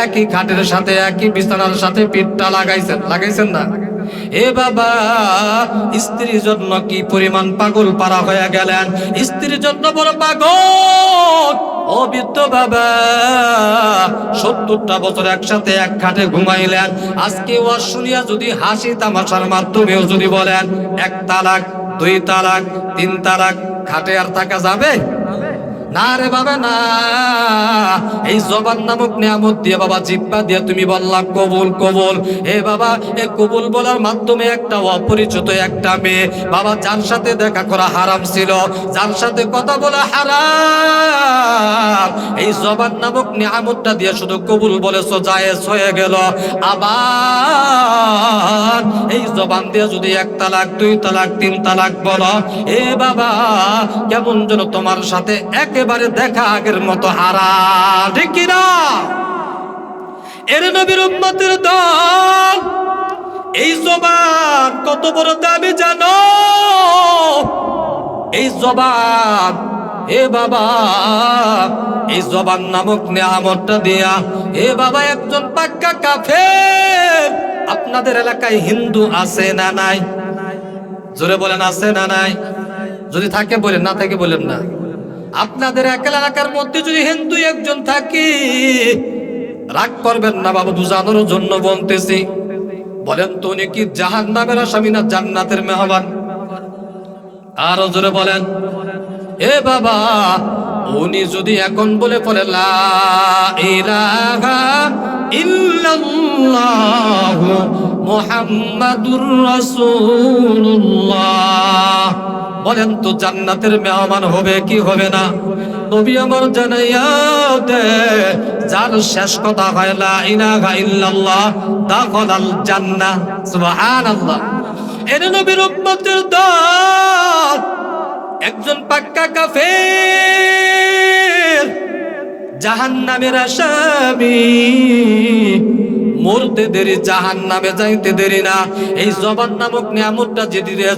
একই খাটের সাথে একই বিছানার সাথে পিঠটা লাগাইছেন না? এ বাবা, স্ত্রীর জন্য কি পরিমাণ পাগল পারা হয়ে গেলেন, স্ত্রীর জন্য বড় পাগল। ও বৃদ্ধ বাবা, 70টা বছর একসাথে এক খাটে ঘুমাইলেন, আজকে ওয়াজ শুনিয়া যদি হাসি তামাশার মাধ্যমেও যদি বলেন 1 তালাক 2 তালাক 3 তালাক, খাটে আর থাকা যাবে না রে বাবা না। এই জবান নামক নিয়ামত দিয়ে বাবা, জিহ্বা দিয়ে তুমি বললা কবুল কবুল। এ বাবা, এই কবুল বলার মাধ্যমে একটা অপরিচিত একটা মেয়ে বাবা, যার সাথে দেখা করা হারাম ছিল, যার সাথে কথা বলা হারাম, এই জবান নামক নিয়ামতটা দিয়ে শুধু কবুল বলেছো, জায়েজ হয়ে গেল। আবার এই জবান দিয়ে যদি 1 তালাক 2 তালাক 3 তালাক বলো, এ বাবা, কেমন যেন তোমার সাথে একেবারে দেখা আগের মতো হারাম, ঠিক কিনা? এর নবীর উম্মতের দল, এই জবান কত বড় দামি জানো? এই জবান, এ বাবা, এই জবান নামক নিয়ামতটা দিয়া এ বাবা একজন পাক্কা কাফের। আপনাদের এলাকায় হিন্দু আছে না নাই? জোরে বলেন, আছে না নাই? যদি থাকে বলেন, না থাকে বলেন না। আপনাদের এলাকার মধ্যে যদি হিন্দু একজন থাকে, রাগ করবেন না বাবা, বুঝানোর জন্য বলতেছি। বলেন তো উনি কি জাহান্নামের আসামি না জান্নাতের মেহমান? আরো জোরে বলেন। এ বাবা, উনি যদি এখন বলে পড়ে লা ইলাহা ইল্লাল্লাহু মুহাম্মাদুর রাসূলুল্লাহ, বলেন তো জান্নাতের মেহমান হবে কি হবে না? নবী আমার জানাইয়া দে, যার শেষ কথা হয় লা ইলাহা ইল্লাল্লাহ দাখালাল জান্নাহ। সুবহানাল্লাহ। এর নবীর উম্মতের দল একজন পাক্কা কাফের, জাহান্নামের আসামি, মরতে দেরি, জাহান্নামে যাইতে দেরি না। এই জবান নামক নিয়ামতটা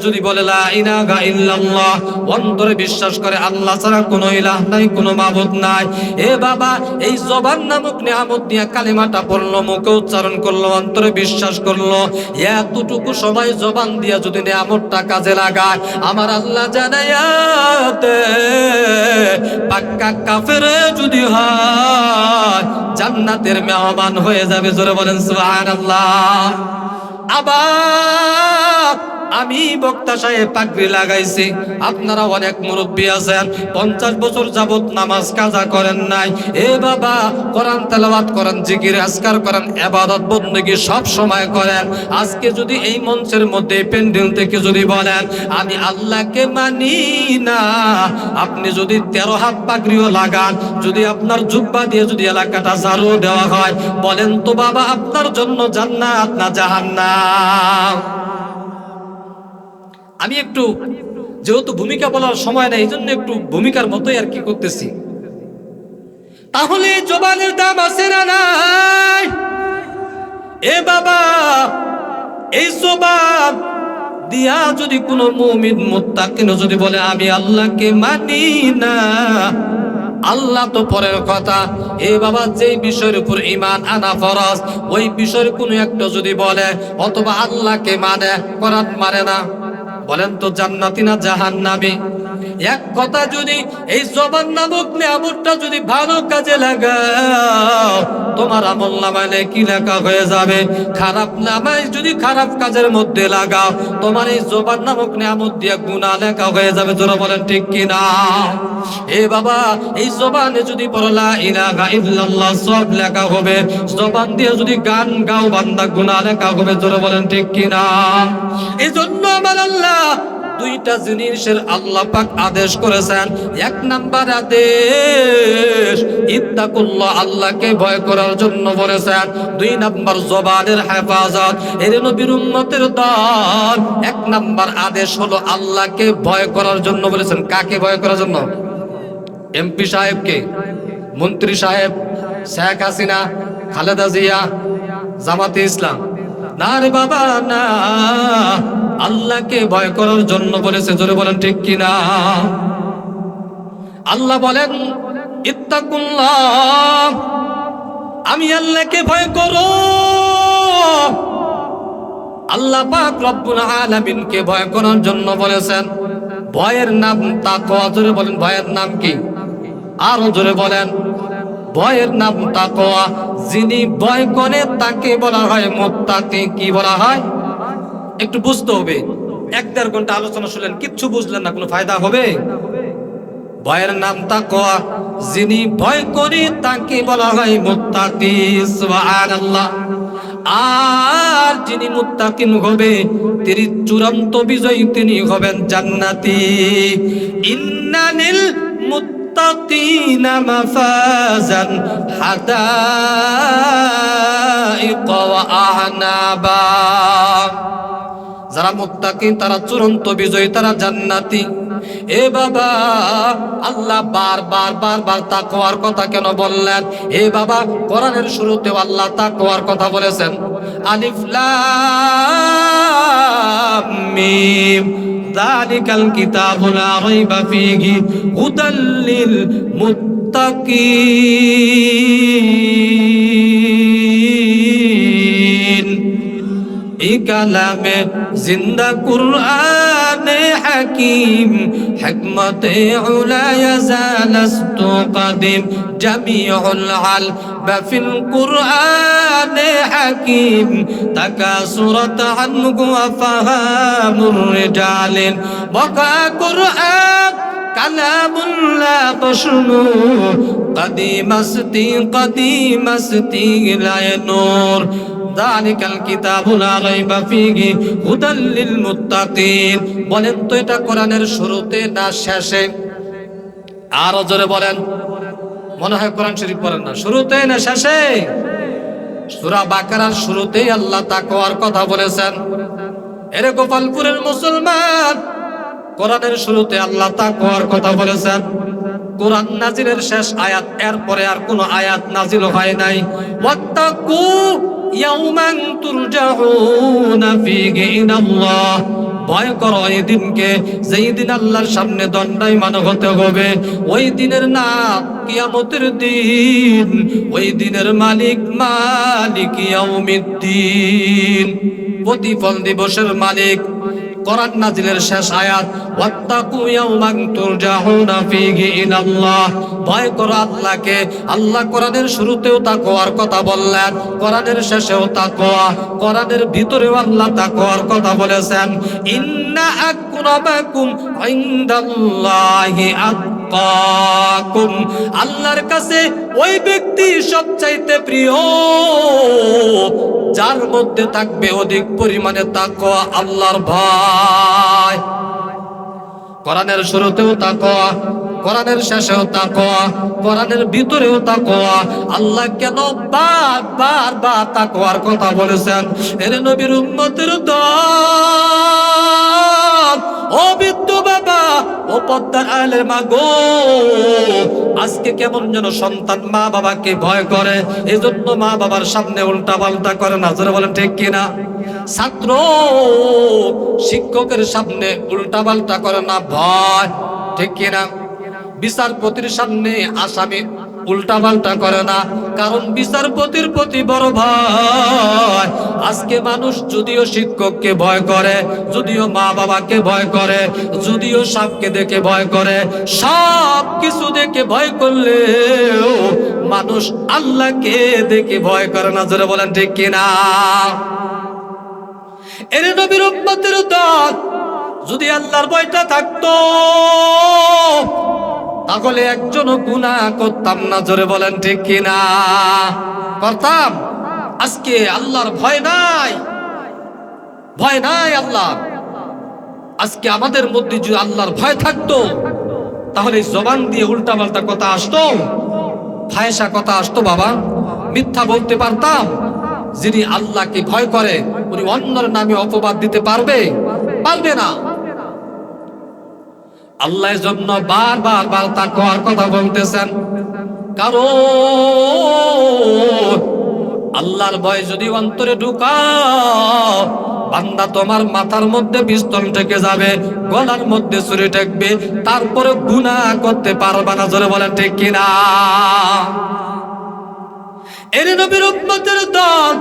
যদি বলে লা ইলাহা ইল্লাল্লাহ, অন্তরে বিশ্বাস করে আল্লাহ ছাড়া কোনো ইলাহ নাই, কোনো মাবুদ নাই। এ বাবা, এই জবান নামক নিয়ামত নিয়ে কালিমাটা পড়লো, মুখে উচ্চারণ করলো, অন্তরে বিশ্বাস করলো, এতটুকু সময় জবান দিয়া যদি নিয়ামতটা কাজে লাগায়, আমার আল্লাহ জানাইয়া দে, পাক্কা কাফের যদি হয় জান্নাতের মেহমান হয়ে যাবে। জোরে বলেন সুবহানাল্লাহ। আবার আমি বক্তা সাহেব পাগড়ি লাগাইছি, আপনারা অনেক মুরব্বী আছেন 50 বছর যাবত নামাজ কাজা করেন নাই। এ বাবা, কোরআন তেলাওয়াত করেন, জিকির আজকার করেন, ইবাদত বندگی সব সময় করেন। আজকে যদি এই মঞ্চের মধ্যে পেন্ডেল থেকে যদি বলেন আমি আল্লাহকে মানি না, আপনি যদি 13 হাত পাগড়িও লাগান, যদি আপনার জুব্বা দিয়ে যদি এলাকাটা ঝাড়ু দেওয়া হয়, বলেন তো বাবা, আপনার জন্য জান্নাত না জাহান্নাম? আমি একটু, যেহেতু ভূমিকা বলার সময় নেই, এই জন্য একটু ভূমিকার মতোই আর কি করতেছি। তাহলে জবানের দাম আছে না নাই? এ বাবা, এই জবান দিয়া যদি কোনো মুমিন মুত্তাকিন যদি বলে আমি আল্লাহকে মানি না, আল্লাহ তো পরের কথা। এ বাবা, যেই বিষয়ের উপর ঈমান আনা ফরজ, ওই বিষয়ের কোনো একটা যদি বলে, অথবা আল্লাহকে মানে, কোরআন মানে না, বলেন তো জান্নাতি না জাহান্নামী? এক কথা, যদি এই জবান নামক নিয়ামতটা যদি ভালো কাজে লাগাও, তোমার আমল নামায় কি লেখা হয়ে যাবে? খারাপ নামায় যদি খারাপ কাজের মধ্যে লাগাও, তোমার এই জবান নামক নিয়ামত দিয়ে গুনাহ লেখা হয়ে যাবে। জোরে বলেন ঠিক কিনা? এ বাবা, এই জবানে যদি পড়ো লা ইলাহা ইল্লাল্লাহ, সব লেখা হবে। জবান দিয়ে যদি গান গাও বান্দা, গুনাহ লেখা হবে। জোরে বলেন ঠিক কিনা? এই জন্য আমার আল্লাহ দুইটা জিনিসের আল্লাহ পাক আদেশ করেছেন। 1 নাম্বার আদেশ ইত্তাকুল্লাহ, আল্লাহকে ভয় করার জন্য বলেছেন। 2 নাম্বার জবানের হেফাজত। এর নবীর উম্মতের দল 1 নাম্বার আদেশ হলো আল্লাহকে ভয় করার জন্য বলেছেন। কাকে ভয় করার জন্য? এমপি সাহেবকে, মন্ত্রী সাহেব, শেখ হাসিনা, খালেদা জিয়া, জামাতে ইসলাম? না রে বাবা না, আল্লাহকে ভয় করার জন্য বলেছে। জোরে বলেন ঠিক কিনা? আল্লাহ বলেন ইত্তাকুল্লাহ, আমি আল্লাহকে ভয় করো। আল্লাহ পাক রব্বুল আলামিনকে ভয় করার জন্য বলেছেন। ভয়ের নাম তাকওয়া। জোরে বলেন ভয়ের নাম কি? আরো জোরে বলেন। ভয়ের নাম তাকওয়া। যিনি ভয় করে তাকে বলা হয় মুত্তাকি। কি বলা হয়? একটু বুঝতে হবে। 1-1.5 ঘন্টা আলোচনা শুনলেন, কিচ্ছু বুঝলেন না, কোনো ফায়দা হবে? ভয়ের নাম তাকওয়া। যিনি ভয় করে তাকে বলা হয় মুত্তাকি। সুবহানাল্লাহ। আর যিনি মুত্তাকিন হবে, তিনি চূড়ান্ত বিজয়ী, তিনি হবেন জান্নাতি। ইন্নালিল মুত্তাকিনা মাফাজান হাদাইকা ওয়া আহনাবা। যারা মুত্তাকিন তারা চূড়ান্ত বিজয়ী, তারা জান্নাতি। এ বাবা, আল্লাহ বারবার তাকওয়ার কথা কেন বললেন? এ বাবা, কোরআনের শুরুতেও আল্লাহ তাকওয়ার কথা বলেছেন। আলিফ লাম মিম যালিকাল কিতাবু লা রাইবা ফীহি হুদাল লিল মুত্তাকিন। এই কালামে জিন্দা কুরআনে হাকিম, হিকমতে উলা ইয়াজালাস্তু কাদিম, জামিউল আলবা ফিল কুরআনে হাকিম, তাকাসুরাত আনহু আফহামুর রিজালিন, বাকা কুরআন কালামুল্লাহ তশনু কদিমাস্তি লায়নুর। যালিকাল কিতাবু লা রাইবা ফীহি হুদাল লিল মুত্তাকিন। বলেন তো এটা কোরআনের শুরুতে না শেষে? আরো জোরে বলেন। মনে হয় কোরআন শরীফ পড়েন না। শুরুতে না শেষে? সূরা বাকারার শুরুতেই আল্লাহ তাকওয়ার কথা বলেছেন। এরে গোপালপুরের মুসলমান, কোরআনের শুরুতে আল্লাহ তাকওয়ার কথা বলেছেন। কোরআন নাজিলের শেষ আয়াত, এরপরে আর কোনো আয়াত নাজিল হয় নাই। ওয়াত্তাকু ইয়াওমান তুরজাউনা ফীহি ইলাল্লাহ। ভয় করো এই দিনকে, যেই দিন আল্লাহর সামনে দণ্ডায়মান হতে হবে। ওই দিনের নাম কিয়ামতের দিন। ওই দিনের মালিক মালিক ইয়াউমিদ্দিন, প্রতিফল দিবসের মালিক। কোরআন নাজিলের শেষ আয়াত, ওয়াত্তাকু ইয়াওমান তুরজাউনা ফীহি ইলাল্লাহ। ভয় করো আল্লাহকে। আল্লাহ কোরআনের শুরুতেও তাকওয়ার কথা বললেন, কোরআনের শেষেও তাকওয়া, কোরআনের ভিতরেও আল্লাহ তাকওয়ার কথা বলেছেন। ইন্না আকরামাকুম ইনদাল্লাহি আতকাকুম। আল্লাহর কাছে ওই ব্যক্তি সবচাইতে প্রিয় যার মধ্যে থাকবে অধিক পরিমাণে তাকওয়া, আল্লাহর ভয়। কোরআনের শুরুতেও তাকওয়া, কোরআনের শেষেও তাকওয়া, কোরআনের ভিতরেও তাকওয়া। আল্লাহ কেন বারবার তাকওয়ার কথা বলেছেন? এর নবীর উম্মতের দল, ও বৃদ্ধ বাবা, ও পদ্মার আলের মা গো, আজকে কেমন যেন সন্তান মা বাবাকে ভয় করে, এজন্য মা বাবার সামনে উল্টা পাল্টা করে না। জোরে বলেন ঠিক কিনা? ছাত্র শিক্ষকের সামনে উল্টা পাল্টা করে না, ভয়। ঠিক কিনা? বিচারপতির সামনে আসামি উল্টা পাল্টা করে না, কারণ বিচারপতির প্রতি বড় ভয়। আজকে মানুষ যদিও শিক্ষককে ভয় করে, যদিও মা বাবাকে ভয় করে, যদিও সাপকে দেখে ভয় করে, সব কিছু দেখে ভয় করলেও মানুষ আল্লাহকে দেখে ভয় করে না। জোরে বলেন ঠিক কিনা? এর নবীর উম্মতের দল, যদি আল্লাহর ভয়টা থাকতো তাহলে একজনও গুনাহ করতাম না। জোরে বলেন ঠিক কিনা? করতাম? আজকে আল্লাহর ভয় নাই, ভয় নাই আল্লাহ। আজকে আমাদের মধ্যে যদি আল্লাহর ভয় থাকতো তাহলে জবান দিয়ে উল্টা পাল্টা কথা আসতো, ফায়সা কথা আসতো বাবা, মিথ্যা বলতে পারতাম। যিনি আল্লাহকে ভয় করে উনি অন্যের নামে অপবাদ দিতে পারবে? পারবে না। আল্লাহর জন্য বারবার তাকওয়ার কথা বলতেছেন। কারণ আল্লাহর ভয় যদি অন্তরে ঢুকাও, বান্দা তোমার মাথার মধ্যে পিস্তল ঠেকে যাবে, গলার মধ্যে ছুরি ঠেকবে, তারপরে গুনাহ করতে পারবা না। জোরে বলেন ঠিক কিনা? এর নবীর উম্মতের দল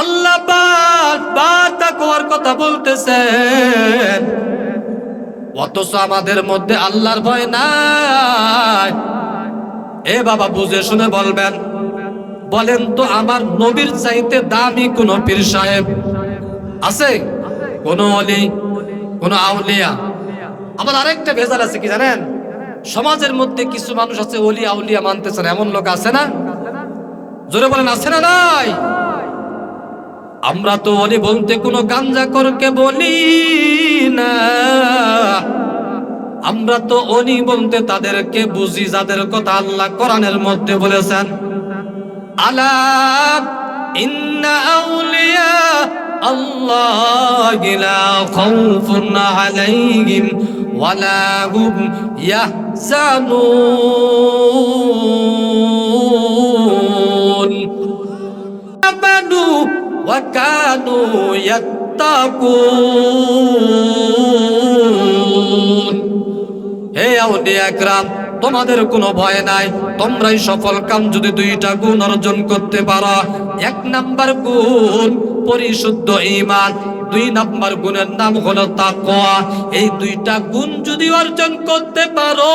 আল্লাহ পাক তাকওয়ার কথা বলতেছেন, অথচ আমাদের মধ্যে আল্লাহর ভয় নাই। এ বাবা বুঝে শুনে বলবেন, বলেন তো আমার নবীর চাইতে দামি কোন পীর সাহেব আছে? কোন ওলি, কোন আউলিয়া? আবার আরেকটা ভেজাল আছে কি জানেন? সমাজের মধ্যে কিছু মানুষ আছে ওলি আউলিয়া মানতেছে না, এমন লোক আছে না? জোরে বলেন, আছে না নাই? আমরা তো ওলি বলতে কোনো গাঞ্জাখোরকে বলি না, আমরা তো ওলি বলতে তাদেরকে বুঝি যাদের কথা আল্লাহ কোরআনের মধ্যে বলেছেন, আলা ইন্না আউলিয়া আল্লাহি লা খাউফুন আলাইহিম ওয়ালা হুম ইয়াহজানুন আমানু ওয়া কানু ইয়াত্তাকুন। হে আউলিয়া একরাম, তোমাদের কোনো ভয় নাই, তোমরাই সফল কাম যদি দুইটা গুণ অর্জন করতে পারো। এক নাম্বার গুণ পরিশুদ্ধ ঈমান, দুই নাম্বার গুণের নাম হলো তাকওয়া। এই দুইটা গুণ যদি অর্জন করতে পারো,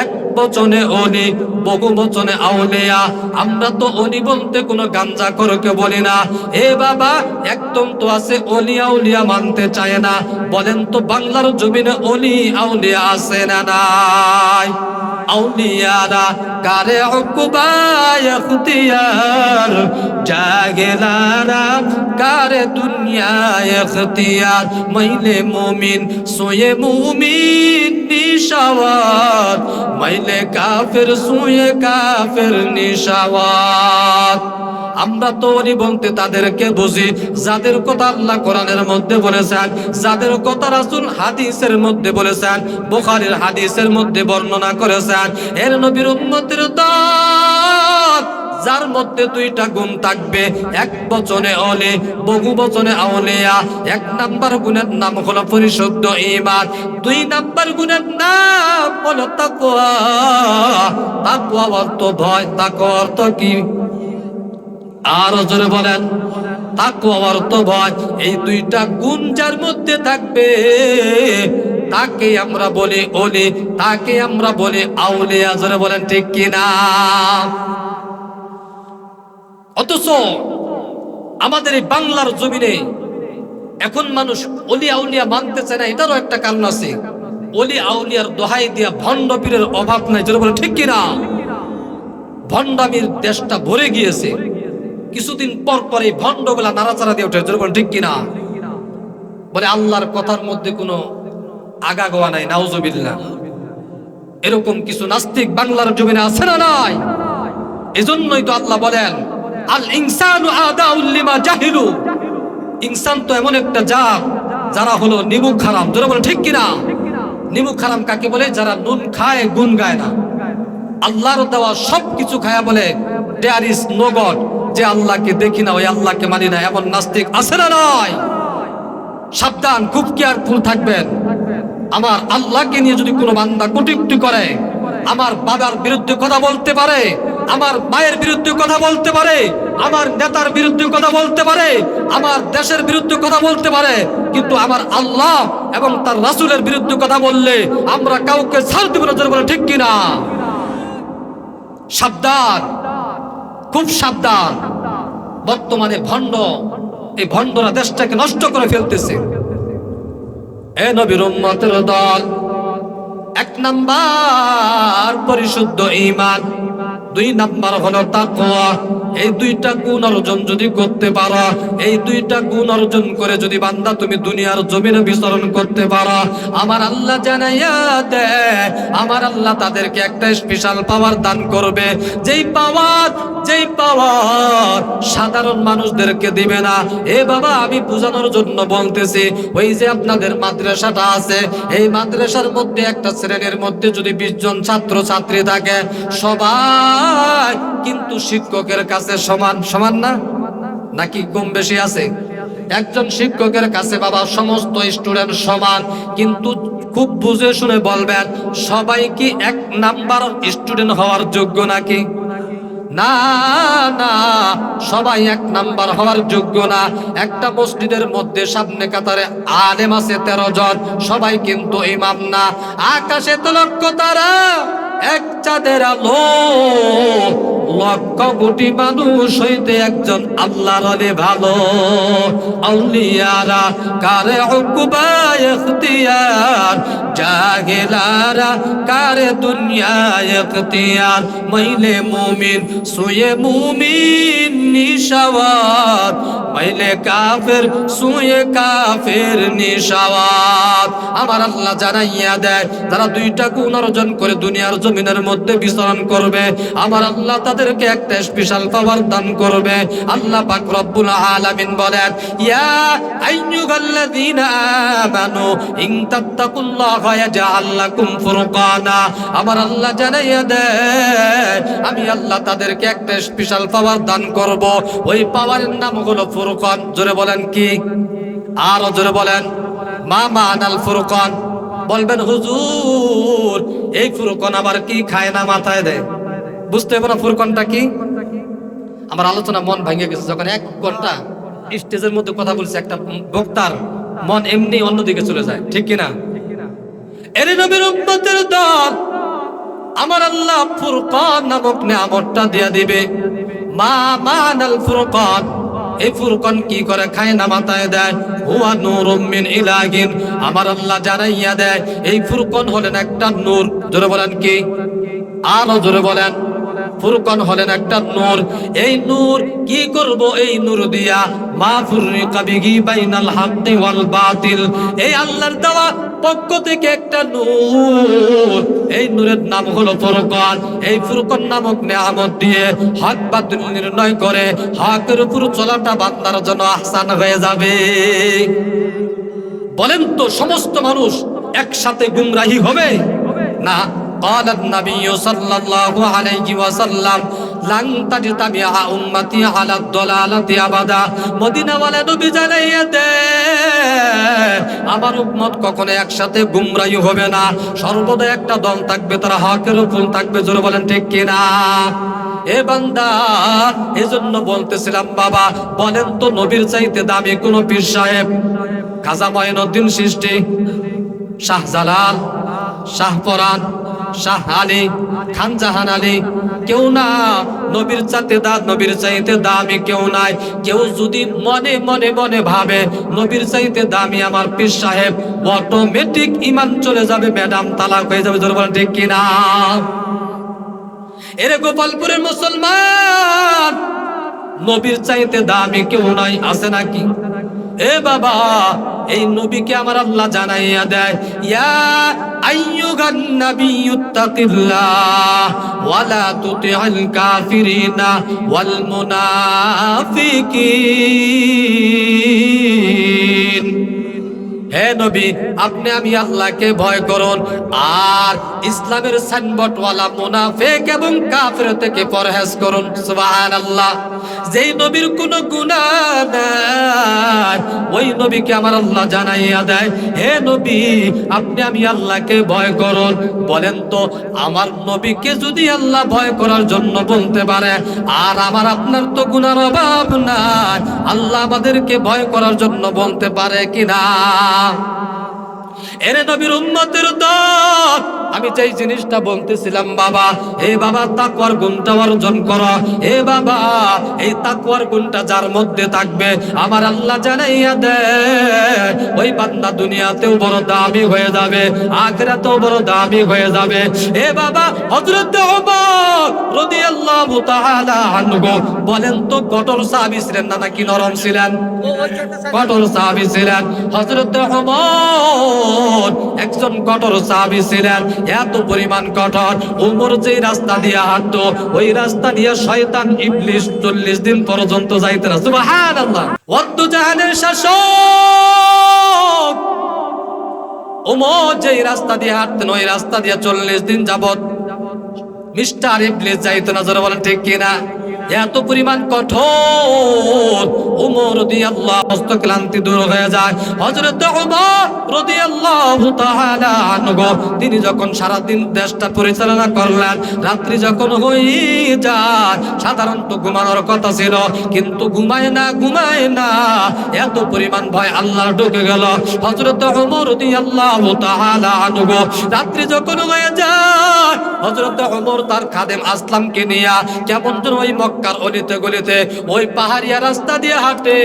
এক বচনে ওলি, বহু বচনে আউলিয়া। আমরা তো ওলি বলতে কোনো গাঞ্জাখোরকে বলি না। এ বাবা, একদম তো আছে ওলি আউলিয়া মানতে চায় না। বলেন তো বাংলার জমিনে ওলি আউলিয়া আছে না নাই? আউলিয়ারা কারে উকবা ইখতিয়ার, জাহেলারা কারে দুনিয়া ইখতিয়ার। মাইলে মুমিন সোয়ে মুমিন নিশাওয়াত, মাইলে কাফের সোয়ে কাফের নিশাওয়াত। আমরা তো ওলি বলতে তাদেরকে বুঝি যাদের কথা আল্লাহ কোরআনের মধ্যে বলেছেন, যাদের কথা রাসূল হাদিসের মধ্যে বলেছেন, বুখারীর হাদিসের মধ্যে বর্ণনা করেছেন। এর নবীর উম্মতের দল যার মধ্যে দুইটা গুণ থাকবে, এক বচনে ওলি, বহু বচনে আউলিয়া। এক নাম্বার গুণের নাম হলো পরিশুদ্ধ ঈমান, দুই নাম্বার গুণের নাম হলো তাকওয়া। তাকওয়া অর্থ ভয়, তাকওয়া অর্থ কি? আর জোরে বলেন, তাকওয়া অর্থ ভয়। এই দুইটা গুণ যার মধ্যে থাকবে, তাকে আমরা বলি ওলি, তাকে আমরা বলি আউলিয়া। জোরে বলেন ঠিক কিনা? অথচ আমাদের এই বাংলার জমিনে এখন মানুষ ওলি আউলিয়া মানতে চায় না, এটারও একটা কারণ আছে। ওলি আউলিয়ার দোহাই দিয়া ভণ্ড পীরের অভাব নাই। জোরে বলেন ঠিক কিনা? ভণ্ডামির দেশটা ভরে গিয়েছে। কিছুদিন পর পর এই ভণ্ডগুলা নাড়াচাড়া দিয়ে ওঠে। জোরে বলেন ঠিক কিনা? বলে আল্লাহর কথার মধ্যে কোনো আগা গোয়া নাই, নাউজুবিল্লাহ। এরকম কিছু নাস্তিক বাংলার জমিনে আছে না নাই? এজন্যই তো আল্লাহ বলেন, আল ইনসানু আদাউল লিমা জাহিলু। ইনসান তো এমন একটা জাত যারা হলো নিমুখ হারাম। জোরে বলেন ঠিক কিনা? নিমুখ হারাম কাকে বলে? যারা নুন খায় গুণ গায় না। আল্লাহর দেওয়া সব কিছু খায়া বলে দেয়ার ইজ নো গড, যে আল্লাহকে দেখি না ওই আল্লাহকে মানি না। এমন নাস্তিক আছে না নয়? সাবধান, খুব কেয়ারফুল থাকবেন। আমার আল্লাহকে নিয়ে যদি কোনো বান্দা কটূক্তি করে, আমার বাবার বিরুদ্ধে কথা বলতে পারে, আমার মায়ের বিরুদ্ধে কথা বলতে পারে, আমার নেতার বিরুদ্ধে কথা বলতে পারে, আমার দেশের বিরুদ্ধে কথা বলতে পারে, কিন্তু আমার আল্লাহ এবং তার রাসূলের বিরুদ্ধে কথা বললে আমরা কাউকে ছাড় দেব না। বলে ঠিক কিনা? সাবধান, খুব সাবধান। বর্তমানে ভণ্ড, এই ভণ্ডরা দেশটাকে নষ্ট করে ফেলতেছে। এ নবীর উম্মতের দল, এক নাম্বার পরিশুদ্ধ ঈমান, দুই নাম্বার হলো তাকওয়া। এই দুইটা গুণ অর্জন যদি করতে পারো, এই দুইটা গুণ অর্জন করে যদি বান্দা তুমি দুনিয়ার জমিনে বিচরণ করতে পারো, আমার আল্লাহ জানাইয়া দেয়, আমার আল্লাহ তাদেরকে একটা স্পেশাল পাওয়ার দান করবে। যেই পাওয়ার সাধারণ মানুষদেরকে দিবে না। এ বাবা, আমি বোঝানোর জন্য বলতেছি, ওই যে আপনাদের মাদ্রাসাটা আছে, এই মাদ্রাসার মধ্যে একটা শ্রেণীর মধ্যে যদি 20 জন ছাত্র ছাত্রী থাকে, সবাই সবাই কিন্তু শিক্ষকের কাছে সমান সমান না, নাকি কম বেশি আছে? একজন শিক্ষকের কাছে বাবা সমস্ত স্টুডেন্ট সমান, কিন্তু খুব বুঝে শুনে বলবেন, সবাই কি এক নাম্বার স্টুডেন্ট হওয়ার যোগ্য নাকি? না না, সবাই এক নাম্বার হওয়ার যোগ্য না। একটা মসজিদের মধ্যে সামনে কাতারে আলেম আছে 13 জন, সবাই কিন্তু ইমাম না। আকাশে তো লক্ষ তারা, এক চাঁদের আলো, লক্ষ কোটি মানুষ হইতে একজন আল্লাহর ওলি ভালো। আউলিয়ারা কারে উকবা ইখতিয়ার, জাহেলারা কারে দুনিয়া ইখতিয়ার। মাইলে মুমিন সুয়ে মুমিন নিশাওয়াত, মাইলে কাফের সুয়ে কাফের নিশাওয়াত। আমার আল্লাহ জানাইয়া দেয়, যারা 2টা গুণ অর্জন করে দুনিয়ার জমিনের মধ্যে বিচরণ করবে, আমার আল্লাহ তাদেরকে একটা স্পেশাল পাওয়ার দান করবে। আল্লাহ পাক রব্বুল আলামিন বলেন, ইয়া আইয়ুহাল্লাযীনা আমানু ইন তাত্তাকুল্লাহা ইয়াজআল লাকুম ফুরকানা। আমার আল্লাহ জানাইয়া দেয়, আমি আল্লাহ তাদেরকে একটা স্পেশাল পাওয়ার দান করব। ওই পাওয়ারের নাম হলো ফুরকান। জোরে বলেন কি? আর জোরে বলেন, মা মানাল ফুরকান। বলবেন হুজুর, এই ফুরকান আবার কি খায় না মাথায় দেয়? বুঝতে পারো ফুরকানটা কি? আমার আলোচনা মন ভেঙে গেছে যখন 1 ঘন্টা স্টেজের মধ্যে কথা বলছে, একটা বক্তার মন এমনি অন্যদিকে চলে যায়, ঠিক কিনা? এর নবীর উম্মতের দল, আমার আল্লাহ ফুরকান নামক নিয়ামতটা দিয়া দিবে। মা মানাল ফুরকান, এই ফুরকান কি করে? খায় না মাথায় দেয়। হুয়া নূরুম মিন ইলাহিন। আমার আল্লাহ জানাইয়া দেয়, এই ফুরকান হলেন একটা নূর। জোরে বলেন কি? আরো জোরে বলেন। ফুরকান হলেন একটা নূর। এই নূর কি করব? এই নূর দিয়া মা ফুররিকা বিহি বাইনাল হাক্কি ওয়াল বাতিল, এই আল্লাহর দেওয়া পক্ষ থেকে একটা নূর, এই নূরের নাম হলো ফুরকান। এই ফুরকান নামক নিয়ামত দিয়ে হক বাতিল নির্ণয় করে হকের উপর চলাটা বান্দার জন্য আহসান হয়ে যাবে। বলেন তো, সমস্ত মানুষ একসাথে গুমরাহি হবে না? قال النبي صلى الله عليه وسلم لن تجتمع امتي على الضلاله ابدا। মদিনা ওয়ালা নবী জানাইয়া দেয়, আমার উম্মত কখনো একসাথে গুমরাহি হবে না, সর্বদা একটা দল থাকবে, তারা হকের উপর থাকবে। জোরে বলেন ঠিক কিনা? এ বান্দা, এজন্য বলতেছিলাম বাবা, বলেন তো নবীর চাইতে দামি কোন পীর সাহেব? খাজা মঈনুদ্দিন চিশতি, শাহজালাল, শাহপরান, শাহ আলী, খান জাহান আলী, কেউ না। নবীর চাইতে দামি কেউ নাই। কেউ যদি মনে মনে মনে ভাবে নবীর চাইতে দামি আমার পীর সাহেব, অটোমেটিক ইমান চলে যাবে, ম্যাডাম তালাক হয়ে যাবে। জোরে বলেন ঠিক কিনা? এরে গোপালপুরের মুসলমান, নবীর চাইতে দামি কেউ নাই, আছে নাকি? এ বাবা, এই নবীকে আমার আল্লাহ জানাইয়া দেয়, ইয়া আইয়ুহান নাবিয়্যুত্তাকিল্লাহ ওয়া লা তুতি'আল কাফিরিনা ওয়াল মুনাফিকিন। হে নবী, আপনি আমি আল্লাহকে ভয় করুন, আর ইসলামের সাইনবোর্ডওয়ালা মুনাফিক এবং কাফের থেকে পরহেজ করুন। সুবহানাল্লাহ। যেই নবীর কোনো গুনাহ নাই, ওই নবীকে আমার আল্লাহ জানাইয়া দেয়, হে নবী, আপনি আমি আল্লাহকে ভয় করুন। বলেন তো, আমার নবীকে যদি আল্লাহ ভয় করার জন্য বলতে পারে, আর আমার আপনার তো গুনার অভাব নাই, আল্লাহ আমাদেরকে ভয় করার জন্য বলতে পারে কিনা? এরে নবীর উম্মতের দল, আমি যেই জিনিসটা বলতেছিলাম বাবা, এই বাবা তাকওয়ার গুণটা অর্জন করো। এ বাবা, এই তাকওয়ার গুণটা যার মধ্যে থাকবে, আমার আল্লাহ জানাইয়া দেয়, ওই বান্দা দুনিয়াতেও বড় দামি হয়ে যাবে, আখিরাতেও বড় দামি হয়ে যাবে। এ বাবা, হযরত ওমর রাদিয়াল্লাহু তাআলা আনহু, বলেন তো কঠোর সাহাবী ছিলেন না নাকি নরম ছিলেন? কঠোর সাহাবী ছিলেন। হযরত ওমর একজন কঠোর সাহাবী ছিলেন, এত পরিমাণ কঠোর, ওমর যেই রাস্তা দিয়ে হাঁটতো, ওই রাস্তা দিয়ে শয়তান ইবলিস 40 দিন পর্যন্ত যাইতে না। সুবহানাল্লাহ। ওয়াদ্দু জাহানের শাসক ওমর যেই রাস্তা দিয়ে হাঁটতেন, ওই রাস্তা দিয়ে 40 দিন যাবত মিস্টার ইবলিস যাইতো না, জোরে বলেন ঠিক কিনা? এত পরিমাণ কঠোর। ওমর রাদিয়াল্লাহু আনহু ক্লান্তি দূর হয়ে যায়। হযরত ওমর রাদিয়াল্লাহু তাআলা আনহু তিনি যখন সারা দিন দেশটা পরিচালনা করলেন, রাত্রি যখন হয়ে যায় সাধারণত ঘুমানোর কথা ছিল, কিন্তু ঘুমায় না, এত পরিমাণ ভয় আল্লাহর ঢুকে গেল। হযরত ওমর রাদিয়াল্লাহু তাআলা আনহু রাত্রি যখন হয়ে যায়, হযরত ওমর তার খাদেম আসলামকে নিয়ে কেমন যেন ওই মক্কার অলিতে গলিতে ওই পাহাড়িয়া রাস্তা দিয়ে হাঁটে,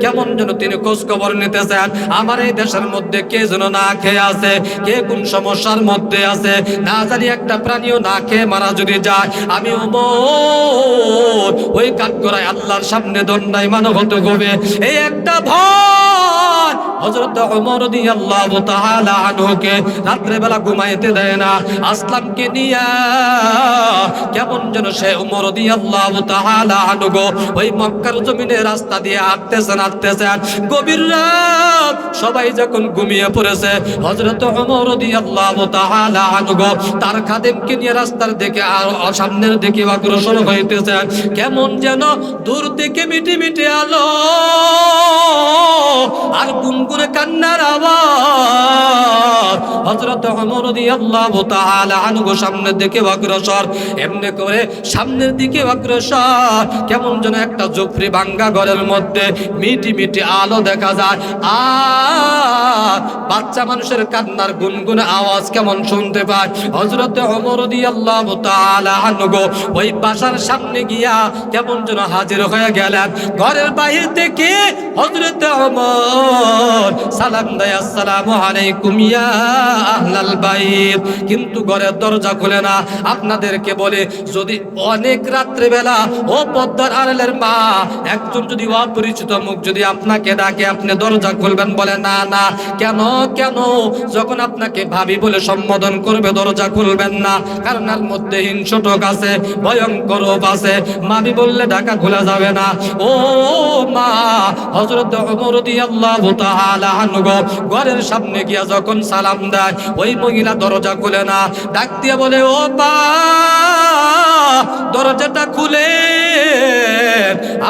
কেমন যেন তিনি খোঁজ খবর নিতেছেন আমার এই দেশের মধ্যে কে যেন না খেয়ে আছে, কে কোন সমস্যার মধ্যে আছে, না জানি একটা প্রাণীও না খেয়ে মারা যদি যায়, আমি ওমর ওই কাঠগড়ায় আল্লাহর সামনে দণ্ডায়মান হতে হবে, এই একটা ভয় হযরত ওমর রাদিয়াল্লাহু তাআলা আনহুকে রাত্রে বেলা ঘুমাইতে দেয় না। আসলামকে নিয়া কেমন যেন সে ওমর রাদিয়াল্লাহু তাআলা আনহু ওই মক্কার জমিনে রাস্তা দিয়ে হাঁটতেছেন। গভীর রাত, সবাই যখন ঘুমিয়ে পড়েছে, হযরত ওমর রাদিয়াল্লাহু তাআলা আনহু তার খাদেমকে নিয়ে রাস্তার দিকে আর সামনের দিকে অগ্রসর হইতেছেন। কেমন যেন দূর থেকে মিটি মিটি আলো আর গুনগুনে কান্নার আওয়াজ। হযরত ওমর রাদিয়াল্লাহু তাআলা আনহু সামনের দিকে অগ্রসর, এমনি করে সামনের দিকে অগ্রসর, কেমন যেন একটা জুফরি ভাঙ্গা ঘরের মধ্যে মিটি মিটি আলো দেখা যায়, আর বাচ্চা মানুষের কান্নার গুনগুনে আওয়াজ কেমন শুনতে পায়। হযরত ওমর রাদিয়াল্লাহু তাআলা আনহু ওই বাসার সামনে গিয়া কেমন যেন হাজির হয়ে গেলেন। ঘরের বাহির থেকে হযরত ওমর সালাম দেয়, আসসালামু আলাইকুম ইয়া আহলাল বাইত, কিন্তু ঘরের দরজা খুলে না। আপনাদেরকে বলে, যদি অনেক রাত্রে বেলা ও পদ্মার আড়ালের মা একজন যদি অপরিচিত মুখ যদি আপনাকে ডাকে, আপনি দরজা খুলবেন? বলে না। কেন? যখন আপনাকে ভাবি বলে সম্বোধন করবে দরজা খুলবেন না, কারণ এর মধ্যে হিংসুটক আছে, ভয়ঙ্কর আছে, মাবি বললে ঢাকা খোলা যাবে না। ও মা, হযরত ওমর রাদিয়াল্লাহু তাআলা আনহু ঘরের সামনে গিয়া যখন সালাম দেয়, ওই মহিলা দরজা খুলে না, ডাক দিয়ে বলে, ও মা, দরজাটা খুলে,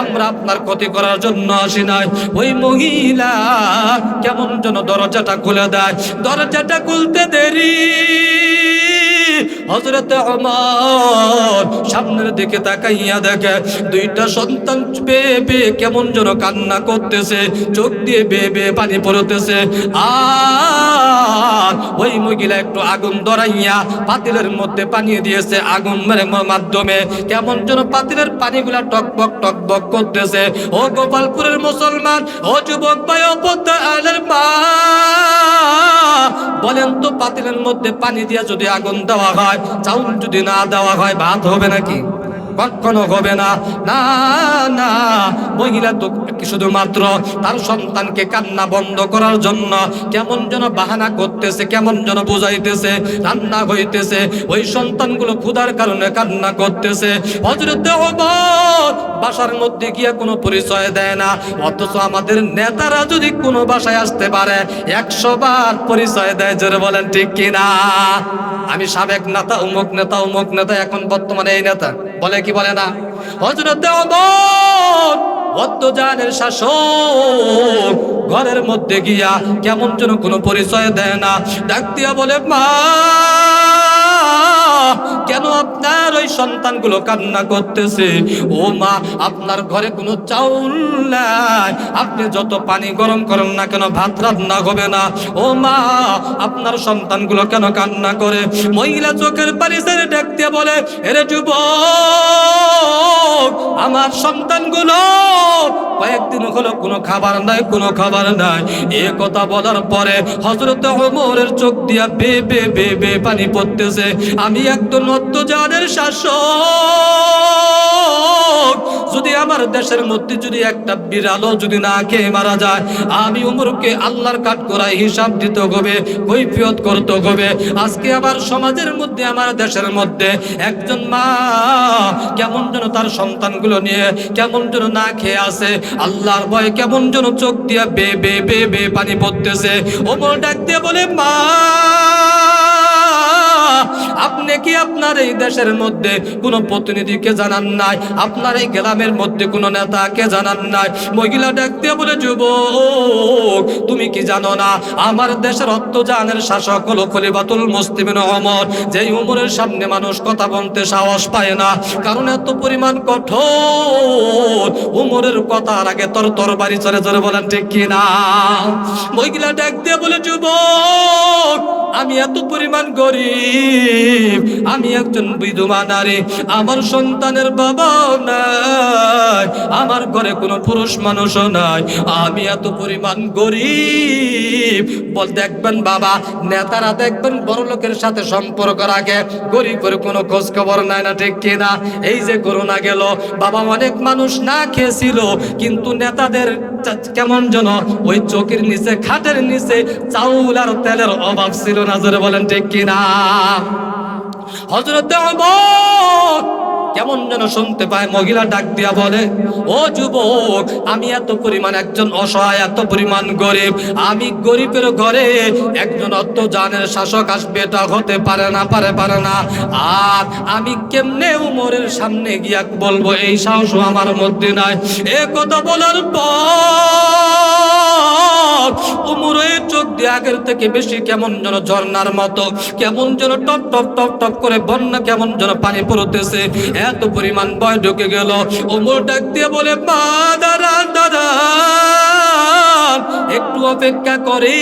আমরা আপনার ক্ষতি করার জন্য আসি নাই। ওই মহিলা কেমন যেন দরজাটা খুলে দেয়। দরজাটা খুলতে দেরি, হযরত ওমর সামনের দিকে তাকাইয়া দেখে দুইটা সন্তান বেবে কেমন যেন কান্না করতেছে, চোখ দিয়ে বেবে পানি পড়তেছে। আর ওই মহিলা একটু আগুন ধরাইয়া পাতিলের মধ্যে পানি দিয়েছে, আগুনের মাধ্যমে কেমন যেন পাতিলের পানিগুলা টকবক করতেছে। ও গোপালপুরের মুসলমান, ও যুবক ভাই, ও পদ্মার মা, বলেন তো, পাতিলের মধ্যে পানি দিয়া যদি আগুন দেওয়া হয়, চাউল যদি না দেওয়া হয়, ভাত হবে নাকি? কখনো হবে না। না, মহিলা তো শুধুমাত্র তার সন্তানকে কান্না বন্ধ করার জন্য কেমন যেন বাহানা করতেছে, কেমন যেন বুঝাইতেছে রান্না হইতেছে, ওই সন্তানগুলো ক্ষুধার কারণে কান্না করতেছে। হযরত ওমর বাসার মধ্যে গিয়ে কোনো পরিচয় দেয় না, অথচ আমাদের নেতারা যদি কোনো বাসায় আসতে পারে 100 বার পরিচয় দেয়। জোরে বলেন ঠিক কিনা? আমি সাবেক নেতা, অমুক নেতা, এখন বর্তমানে এই নেতা, বলে কি বলে না? হযরত ওমর অত্যাচারের শাসক ঘরের মধ্যে গিয়া কেমন যেন কোনো পরিচয় দেয় না, ডাক দিয়া বলে, মা, কেন আপনার ওই সন্তানগুলো কান্না করতেছে? ও মা, আপনার ঘরে কোনো চাউল নাই, আপনি যত পানি গরম করেন না কেন ভাত রান্না হবে না। ও মা, আপনার সন্তানগুলো কেন কান্না করে? মহিলা চোখের পানি ছেড়ে ডাক দিয়ে বলে, এরে যুবক, আমার সন্তানগুলো কয়েকদিন হলো কোনো খাবার নাই। এ কথা বলার পরে হযরত ওমরের চোখ দিয়া বে পানি পড়তেছে। আমি একজন অত্যাচারের শাসক, যদি আমার দেশের মধ্যে যদি একটা বিড়ালও যদি না খেয়ে মারা যায়, আমি ওমরকে আল্লাহর কাঠগড়ায় হিসাব দিতে হবে, কৈফিয়ত করতে হবে। আজকে আমার সমাজের মধ্যে, আমার দেশের মধ্যে একজন মা কেমন যেন তার সন্তানগুলো নিয়ে কেমন যেন না খেয়ে আছে, আল্লাহর ভয়ে কেমন যেন চোখ দিয়া বে পানি পড়তেছে। ওমর ডাক দিয়ে বলে, মা, আপনি কি আপনার এই দেশের মধ্যে কোনো প্রতিনিধিকে জানান নাই? আপনার এই গ্রামের মধ্যে কোনো নেতাকে জানান নাই? মহিলা ডাক দিয়ে বলে, যুবক তুমি কি জানো না আমার দেশের অত্যাচারের শাসক হলো খলিফাতুল মুসলিমিন ওমর, যেই ওমরের সামনে মানুষ কথা বলতে সাহস পায় না, কারণ এত পরিমাণ কঠোর। ওমরের কথার আগে তরবারি চলে চলে, বলেন ঠিক কি না? মহিলা ডাক দিয়ে বলে, যুবক আমি এত পরিমাণ গরিব, আমি একজন বিধবা নারী, আমার সন্তানের বাবা নাই, আমার ঘরে কোনো পুরুষ মানুষও নাই, আমি এত পরিমাণ গরিব। বল দেখবেন বাবা, নেতারা দেখবেন বড় লোকের সাথে সম্পর্ক রাখে, গরিবের কোনো খোঁজ খবর নাই, না ঠিক কিনা? এই যে করোনা গেল বাবা, অনেক মানুষ না খেয়েছিল, কিন্তু নেতাদের কেমন যেন ওই চোখের নিচে, খাটের নিচে চাউল আর তেলের অভাব ছিল না, জোরে বলেন ঠিক কিনা? হযরত ওমর কেমন যেন শুনতে পায়, মহিলা ডাক দিয়া বলে, ও যুবক আমি এত পরিমাণ একজন অসহায়, এত পরিমাণ গরিব, আমি গরিবের ঘরে একজন অত্যাচারের শাসক আসবে, এটা হতে পারে না, পারে না। আর আমি কেমনে উমরের সামনে গিয়া বলবো, এই সাহসও আমার মধ্যে নাই। এ কথা বলার পর উমরের চোখ দিয়ে আগের থেকে বেশি কেমন যেন ঝর্ণার মতো, কেমন যেন টপ টপ টপ টপ করে বন্যা কেমন যেন পানি পড়তেছে, এত পরিমাণ ভয় ঢুকে গেল। ওমর ডাক দিয়ে বলে, মা দাঁড়ান, একটু অপেক্ষা করে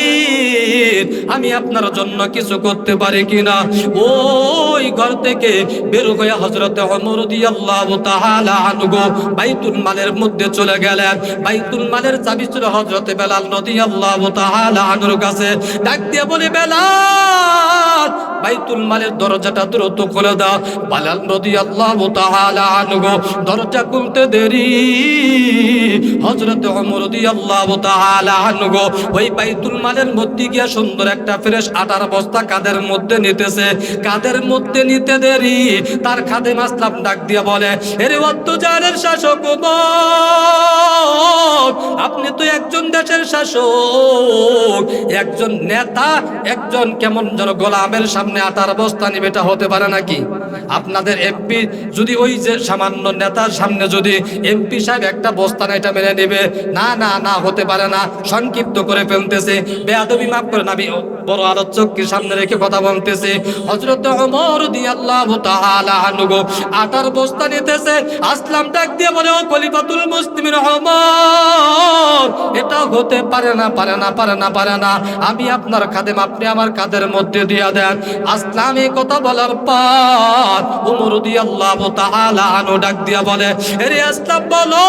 আমি আপনার জন্য কিছু করতে পারি কিনা। ওই ঘর থেকে বের হয়ে হযরত ওমর রাদিয়াল্লাহু তাআলা আনহু বাইতুল মালের মধ্যে চলে গেলেন। বাইতুল মালের চাবি ছিল হযরত বেলাল রাদিয়াল্লাহু তাআলা আনহুর কাছে। ডাক দিয়ে বলে, বেলাল বাইতুল মালের দরজাটা দ্রুত খুলে দাও। বেলাল রাদিয়াল্লাহু তাআলা আনহু দরজা খুলতে দেরি, হযরত ওমর রাদিয়াল্লাহু তাআলা আনহু ওই বাইতুল মালের মধ্যে গিয়া সুন্দর একটা ফ্রেশ আটার বস্তা কাদের মধ্যে নিতেছে। কাদের মধ্যে নিতে দেরি, তার খাদেম আসলাম ডাক দিয়া বলে, এরে অত্যাচারের শাসক ওমর, আপনি তো একজন দেশের শাসক, একজন নেতা, একজন কেমন যেন গোলামের সামনে আটার বস্তা নিবে, এটা হতে পারে নাকি? আপনাদের এমপি যদি ওই যে সামান্য নেতার সামনে যদি এমপি সাহেব একটা বস্তা না, এটা মেনে নেবে? না না না, হতে পারে না। সংক্ষিপ্ত করে ফেলতেছে, বেয়াদবি মাফ করেন, আমি বড় আলোচককে সামনে রেখে কথা বলতেছে। হযরত ওমর রাদিয়াল্লাহু তাআলা আনহু আটার বস্তা নিতেছে। আসলাম ডাক দিয়ে বলে, ও খলিফাতুল মুসলিমিন ওমর, এটা হতে পারে না, পারে না। আমি আপনার খাদেম, আপনি আমার কাদের মধ্যে দিয়া দেন। আসলাম এই কথা বলার পর ওমর রাদিয়াল্লাহু তাআলা আনহু ডাক দিয়া বলে, আরে আসলাম বলো,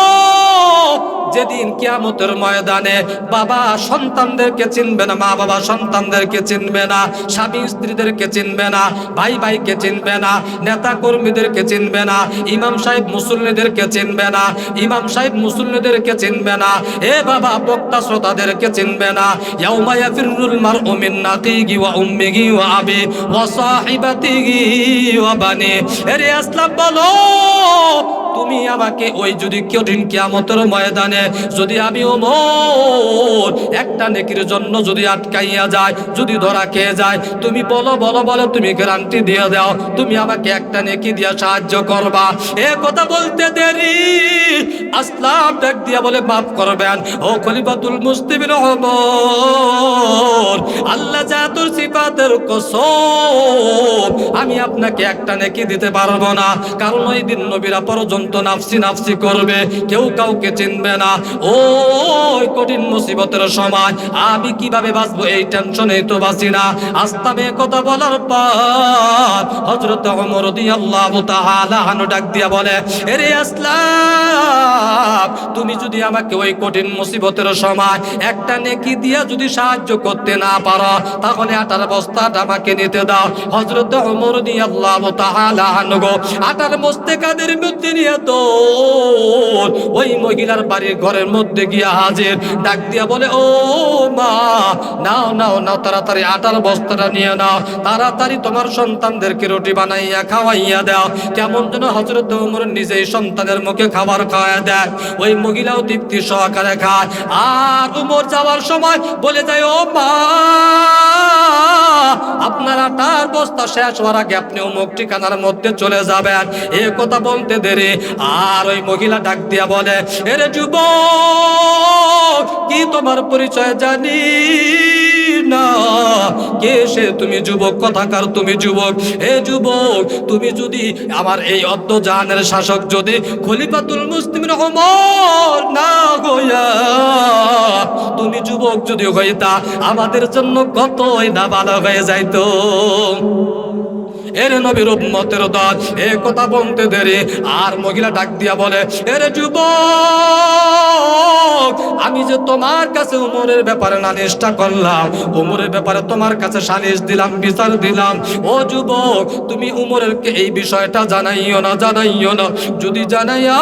যেদিন কিয়ামতের ময়দানে বাবা সন্তানদেরকে চিনবে না, মা বাবা সন্তানদেরকে চিনবে না, স্বামী স্ত্রীদেরকে চিনবে না, ভাই ভাইকে চিনবে না, নেতা কর্মীদেরকে চিনবে না, ইমাম সাহেব মুসল্লিদেরকে চিনবে না, ইমাম সাহেব মুসল্লিদেরকে চিনবে না, এ বাবা বক্তা শ্রোতাদেরকে চিনবে না। ইয়াউমা ইয়াফিরুল মারউ মিন নাকিহি ওয়া উম্মিহি ওয়া আবি ওয়া সাহিবাতিহি ওয়া বানি। আরে আসলাম বলো, তুমি আমাকে ওই যদি কঠিন কিয়ামতের ময়দানে যদি আমি ওমর একটা নেকির জন্য যদি আটকাইয়া যায়, যদি ধরা খেয়ে যায়, তুমি বলো, তুমি গ্যারান্টি দিয়ে দাও, তুমি আমাকে একটা নেকি দিয়া সাহায্য করবা। এ কথা বলতে দেরি আসলাম ডাক দিয়া বলে, মাফ করবেন ও খলিফাতুল মুসলিমিন ওমর, আল্লাহ জাতুর সিফাতের কসম, আমি আপনাকে একটা নেকি দিতে পারবো না, কারণ ওই দিন নবীরা পর্যন্ত নাফসি নাফসি করবে, কেউ কাউকে চিনবে না। ওই কঠিন মুসিবতের সময় আমি কিভাবে বাঁচবো, এই টেনশনে তো বাঁচি না। আসলামে কথা বলার পর হযরত ওমর রাদিয়াল্লাহু তাআলা আনহু ডাক দিয়া বলে, আরে আসলাম, তুমি যদি আমাকে ওই কঠিন মুসিবতের সময় একটা নেকি দিয়া যদি সাহায্য করতে না পারো, তাহলে আটার বস্তাটা আমাকে নিতে দাও। হযরত ওমর রাদিয়াল্লাহু তাআলা আনহু আটার বস্তা কাদের মধ্যে নিয়ে বেদন ওই মহিলার বাড়ির ঘরের মধ্যে গিয়া হাজির, ডাক দিয়া বলে ও মা, নাও নাও নাও, তাড়াতাড়ি আটার বস্তাটা নিয়ে নাও, তাড়াতাড়ি তোমার সন্তানদেরকে রুটি বানাইয়া খাওয়াইয়া দাও। কেমন যেন হযরত ওমর নিজেই সন্তানের মুখে খাবার খাওয়াইয়া দেয়, ওই মহিলাও তৃপ্তি সহকারে খায়। আর ওমর যাওয়ার সময় বলে যায় ও মা, আপনার আটার বস্তা শেষ হওয়ার আগে আপনি অমুক ঠিকানার মধ্যে চলে যাবেন। এ কথা বলতে দেরি আর ওই মহিলা ডাক দিয়া বলে, এরে যুবক, কি তোমার পরিচয় জানি না, কে সে? তুমি যুবক কথাকার, তুমি যুবক। হে যুবক, তুমি যদি আমার এই অদ্য জাহানের শাসক যদি খলিফাতুল মুসলিমিন ওমর না হইয়া তুমি যুবক যদি হইতা, আমাদের জন্য কতই না ভালো হয়ে যাইতো। এর নবীর উম্মতের দল এ কথা বলতে দেরি আর মহিলা ডাক দিয়া বলে, এরে যুবক, আমি যে তোমার কাছে ওমরের ব্যাপারে নালিশটা করলাম, ওমরের ব্যাপারে তোমার কাছে সালিশ দিলাম, বিচার দিলাম, ও যুবক, তুমি ওমরেরকে এই বিষয়টা জানাইও না, জানাইও না। যদি জানাইয়া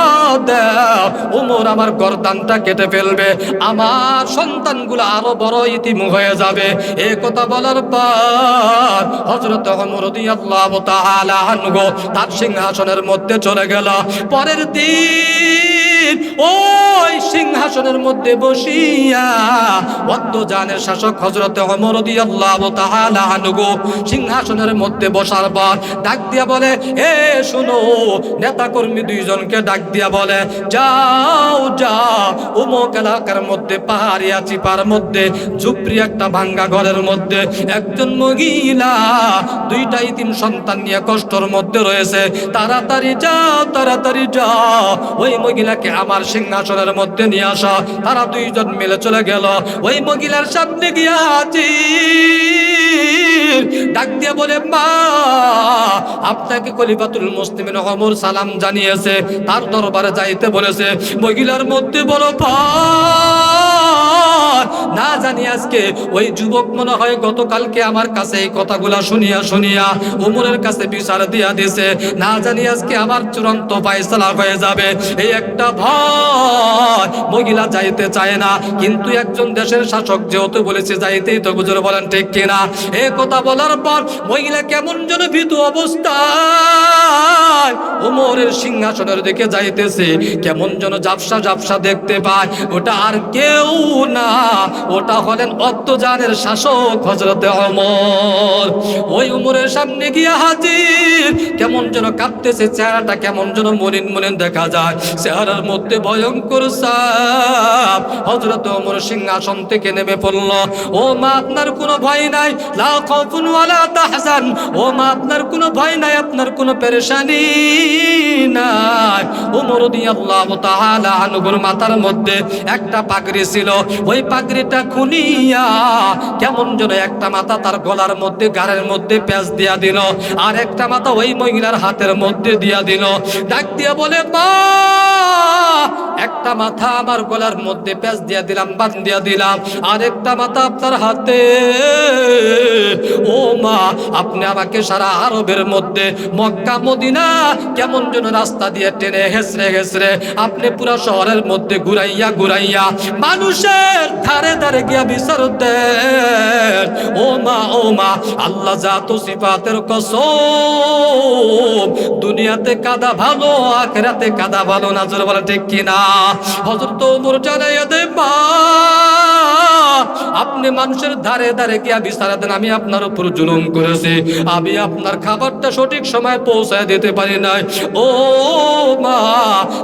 দাও, ওমর আমার গর্দানটা কেটে ফেলবে, আমার সন্তানগুলো আরো বড় ইতিম হয়ে যাবে। এ কথা বলার পর হযরত ওমর রাদিয়াল্লাহু তাআলা আনহু তার সিংহাসনের মধ্যে চলে গেল। পরের দিন ওই সিংহাসনের মধ্যে বসিয়া ওয়াদ্দজানের শাসক হযরত ওমর রাদিয়াল্লাহু তাআলা আনহু সিংহাসনের মধ্যে বসার পর ডাক দিয়া বলে, এ শুনো, নেতা কর্মী দুইজনকে ডাক দিয়া বলে, যাও যাও অমুক এলাকার মধ্যে পাহাড়িয়া চিপার মধ্যে ঝুপড়ি একটা ভাঙ্গা ঘরের মধ্যে একজন মহিলা দুইটা ইতিম সন্তান নিয়ে কষ্টর মধ্যে রয়েছে, তাড়াতাড়ি যাও, তাড়াতাড়ি যাও, ওই মহিলাকে আমার সিংহাসনের মধ্যে নিয়ে আসা। তারা দুইজন মিলে চলে গেল, ওই মহিলার সামনে গিয়া হাজির, ডাক দিয়ে বলে, মা, আপনাকে খলিফাতুল মুসলিমিন ওমর সালাম জানিয়েছে, তার দরবারে যাইতে বলেছে। মহিলার মধ্যে বড় ভয়, না জানি আজকে ওই যুবক মনে হয় গতকালকে আমার কাছে এই কথাগুলা শুনিয়া শুনিয়া ওমরের কাছে বিচার দিয়া দিছে, না জানি আজকে আমার চূড়ান্ত ফায়সালা হয়ে যাবে। এই একটা ভয়, মহিলা যাইতে চায় না, কিন্তু একজন দেশের শাসক যেহেতু বলেছে যাইতেই তো, হুজুর বলেন ঠিক কিনা? এই কথা বলার পর মহিলা কেমন যেন ভীতু অবস্থায় ওমরের সিংহাসনের দিকে যাইতেছে, কেমন যেন ঝাপসা ঝাপসা দেখতে পায়। ওটা আর কেউ না, ওটা হলেন অদ্দজানের শাসক হযরতে ওমর। ওই ওমরের সামনে গিয়া হাজির, কেমন যেন কাঁপতেছে, চেহারাটা কেমন যেন মলিন মলিন দেখা যায়, চেহারার মধ্যে ভয়ঙ্কর ছাপ। হযরত ওমর সিংহাসন থেকে নেমে পড়ল। ও মা, আপনার কোনো ভয় নাই, লা খাউফুন ওয়ালা তাহজান, ও মা, আপনার কোনো ভয় নাই, আপনার কোনো পেরেশানি নাই। ওমর রাদিয়াল্লাহু তাআলা আনহুর মাথার মধ্যে একটা পাগড়ি ছিল, ওই পাগড়িটা খুলিয়া কেমন যেন একটা মাথা তার গলার মধ্যে গাড়ের মধ্যে প্যাঁচ দিয়া দিল, আর একটা মাথা ওই মহিলার হাতের মধ্যে দিয়া দিল। ডাক দিয়া বলে, মা, একটা মাথা আমার গলার মধ্যে প্যাঁচ দিয়া দিলাম, বাঁধ দিয়া দিলাম, আর একটা মাথা আপনার হাতে। ও মা, আপনি আমাকে সারা আরবের মধ্যে মক্কা মদিনা কেমন যেন রাস্তা দিয়ে টেনে হেসরে হেসরে আপনি পুরা শহরের মধ্যে ঘুরাইয়া ঘুরাইয়া মানুষের ধারে ধারে গিয়া বিচার দেন। ও মা, ও মা, আল্লাহ জাত ও সিফাতের কসম, দুনিয়াতে কাদা ভালো, আখিরাতে কাদা ভালো না, জোরে বলে ঠিক কিনা? হযরত ওমর জানাইয়া দেন, মা, আপনি মানুষের ধারে ধারে গিয়া বিচার দেন, আমি আপনার উপর জুলুম করেছি, আমি আপনার খাবারটা সঠিক সময় পৌঁছায় দিতে পারি নাই। ও মা,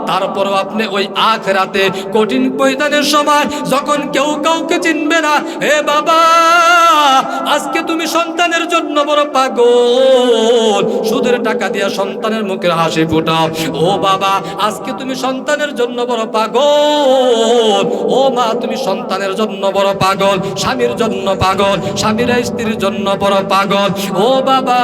তারপরও আপনি ওই আখিরাতে কঠিন ময়দানের সময় যখন কেউ কাউকে চিনবে না, হে বাবা, আজকে তুমি সন্তানের জন্য বড় পাগল, সুদের টাকা দিয়া সন্তানের মুখের হাসি ফোটাও। ও বাবা, আজকে তুমি সন্তানের জন্য বড় পাগল। ও মা, তুমি সন্তানের জন্য বড় পাগল, স্বামীর জন্য পাগল, স্বামীরা স্ত্রীর জন্য বড় পাগল। ও বাবা,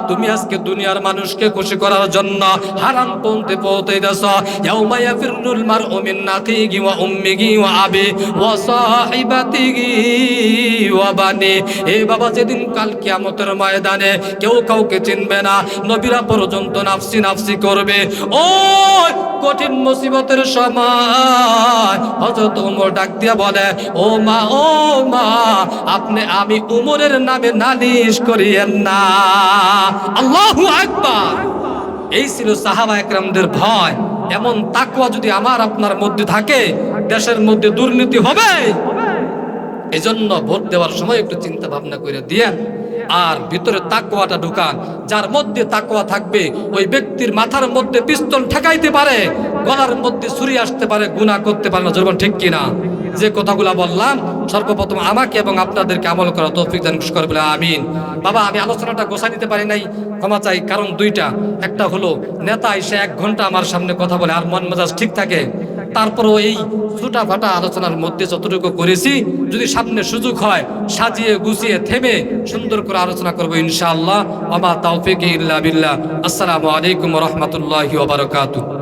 তুমি আজকে দুনিয়ার মানুষকে খুশি করার জন্য হারাম পন্থে পৌঁছাইতেছ। ইয়াউমা ইয়াফিরুল মারউ মিন আখিহি ওয়া উম্মিহি ওয়া আবি ওয়া সাহিবাতিহি ওয়া বানি। এই বাবা, যেদিন কাল কিয়ামতের ময়দানে কেউ কাউকে চিনবে না, নবীরা পর্যন্ত নাফসি নাফসি করবে। ও কঠিন মুসিবতের সময় হযরত ওমর ডাক দিয়া বলে, ও মা আমি উমরের নামে নালিশ করিয়েন না। আল্লাহু আকবার। এই ছিল সাহাবা একরামদের ভয়। এমন তাকওয়া যদি আমার আপনার মধ্যে থাকে, দেশের মধ্যে দুর্নীতি হবে। এজন্য ভোট দেওয়ার সময় একটু চিন্তা ভাবনা করে দিয়েন, আর ভিতরে তাকওয়াটা ঢুকান। যার মধ্যে তাকওয়া থাকবে ওই ব্যক্তির মাথার মধ্যে পিস্তল ঠেকাইতে পারে, গলার মধ্যে ছুরি আসতে পারে, গুনাহ করতে পারে না। জোরবান ঠিক কিনা? যে কথাগুলো বললাম সর্বপ্রথম আমাকে এবং আপনাদেরকে আমল করা তৌফিক দান করুন বলে আমিন। বাবা, আমি আলোচনাটা গোছাই নিতে পারি নাই, ক্ষমা চাই। কারণ দুইটা, একটা হলো নেতা এসে 1 ঘন্টা আমার সামনে কথা বলে আর মন মেজাজ ঠিক থাকে, তারপরও এই ছোটা ফাটা আলোচনার মধ্যে যতটুকু করেছি, যদি সামনে সুযোগ হয় সাজিয়ে গুছিয়ে থেমে সুন্দর করে আলোচনা করবো ইনশাআল্লাহ। ওয়া মা তাওফীকি ইল্লা বিল্লাহ। আসসালামু আলাইকুম ওয়া রাহমাতুল্লাহি ওয়া বারাকাতুহু।